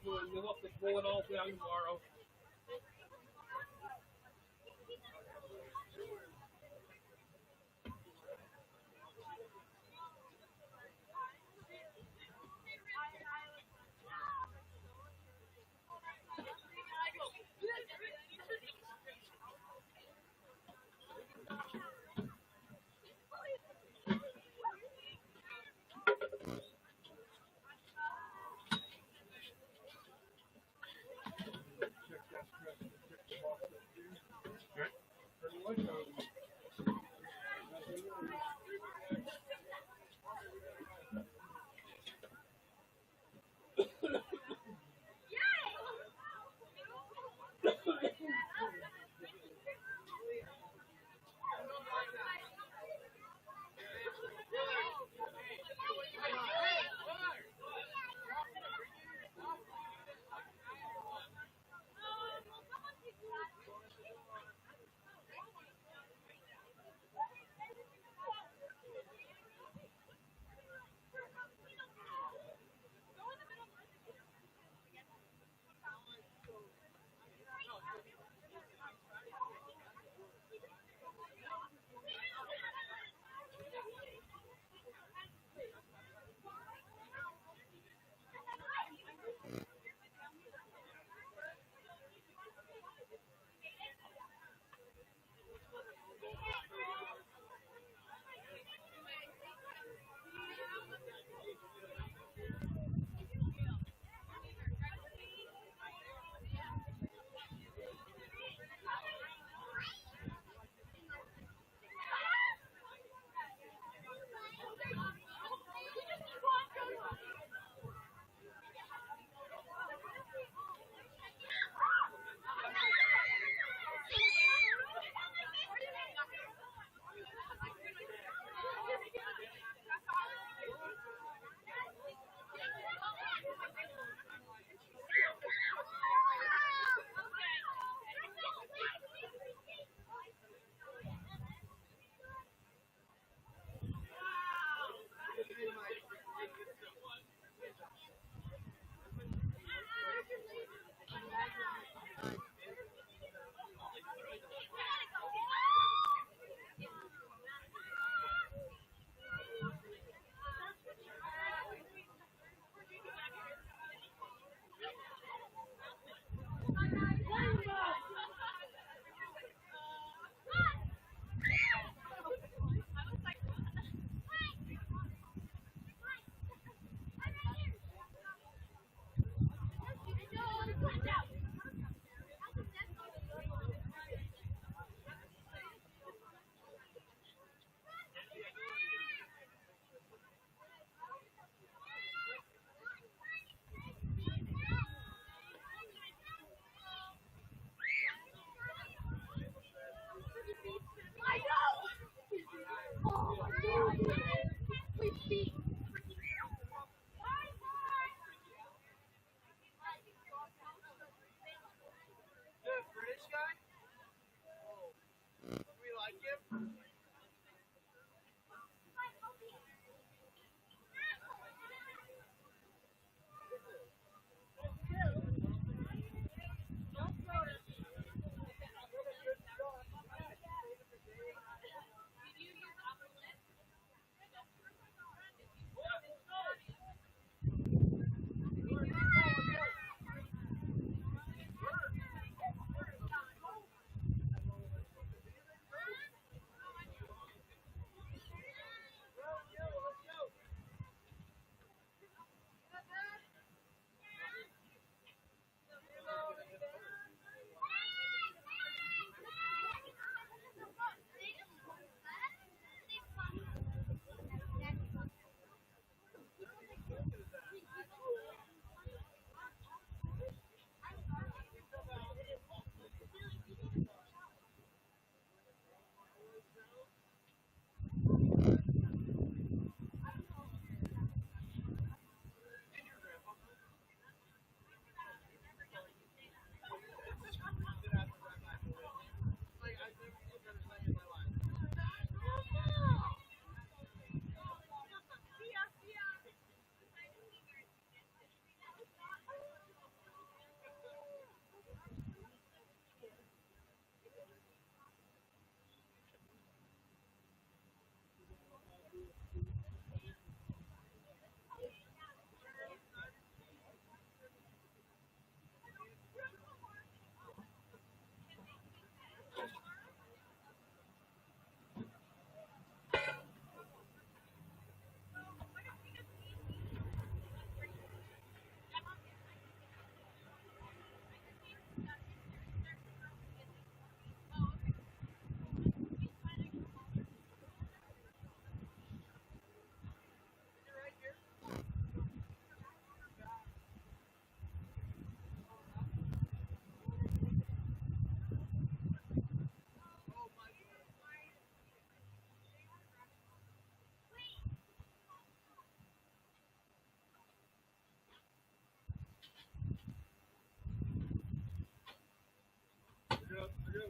We'll have to pull it all down tomorrow.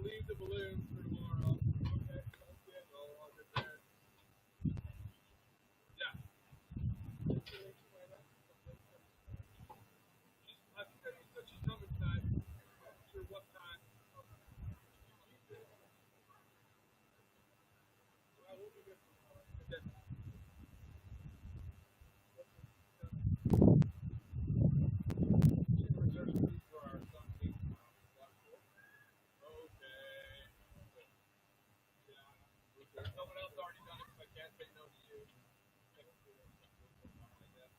leave the balloons for tomorrow. Okay, sounds good. I'll get there. Yeah. She's coming tonight. Not sure what time. Well, we'll be good. Okay. She's reserved seats for our son team tomorrow. Is that cool? Okay. Yeah. There's someone else already done it, so I can't say no to you. Like that.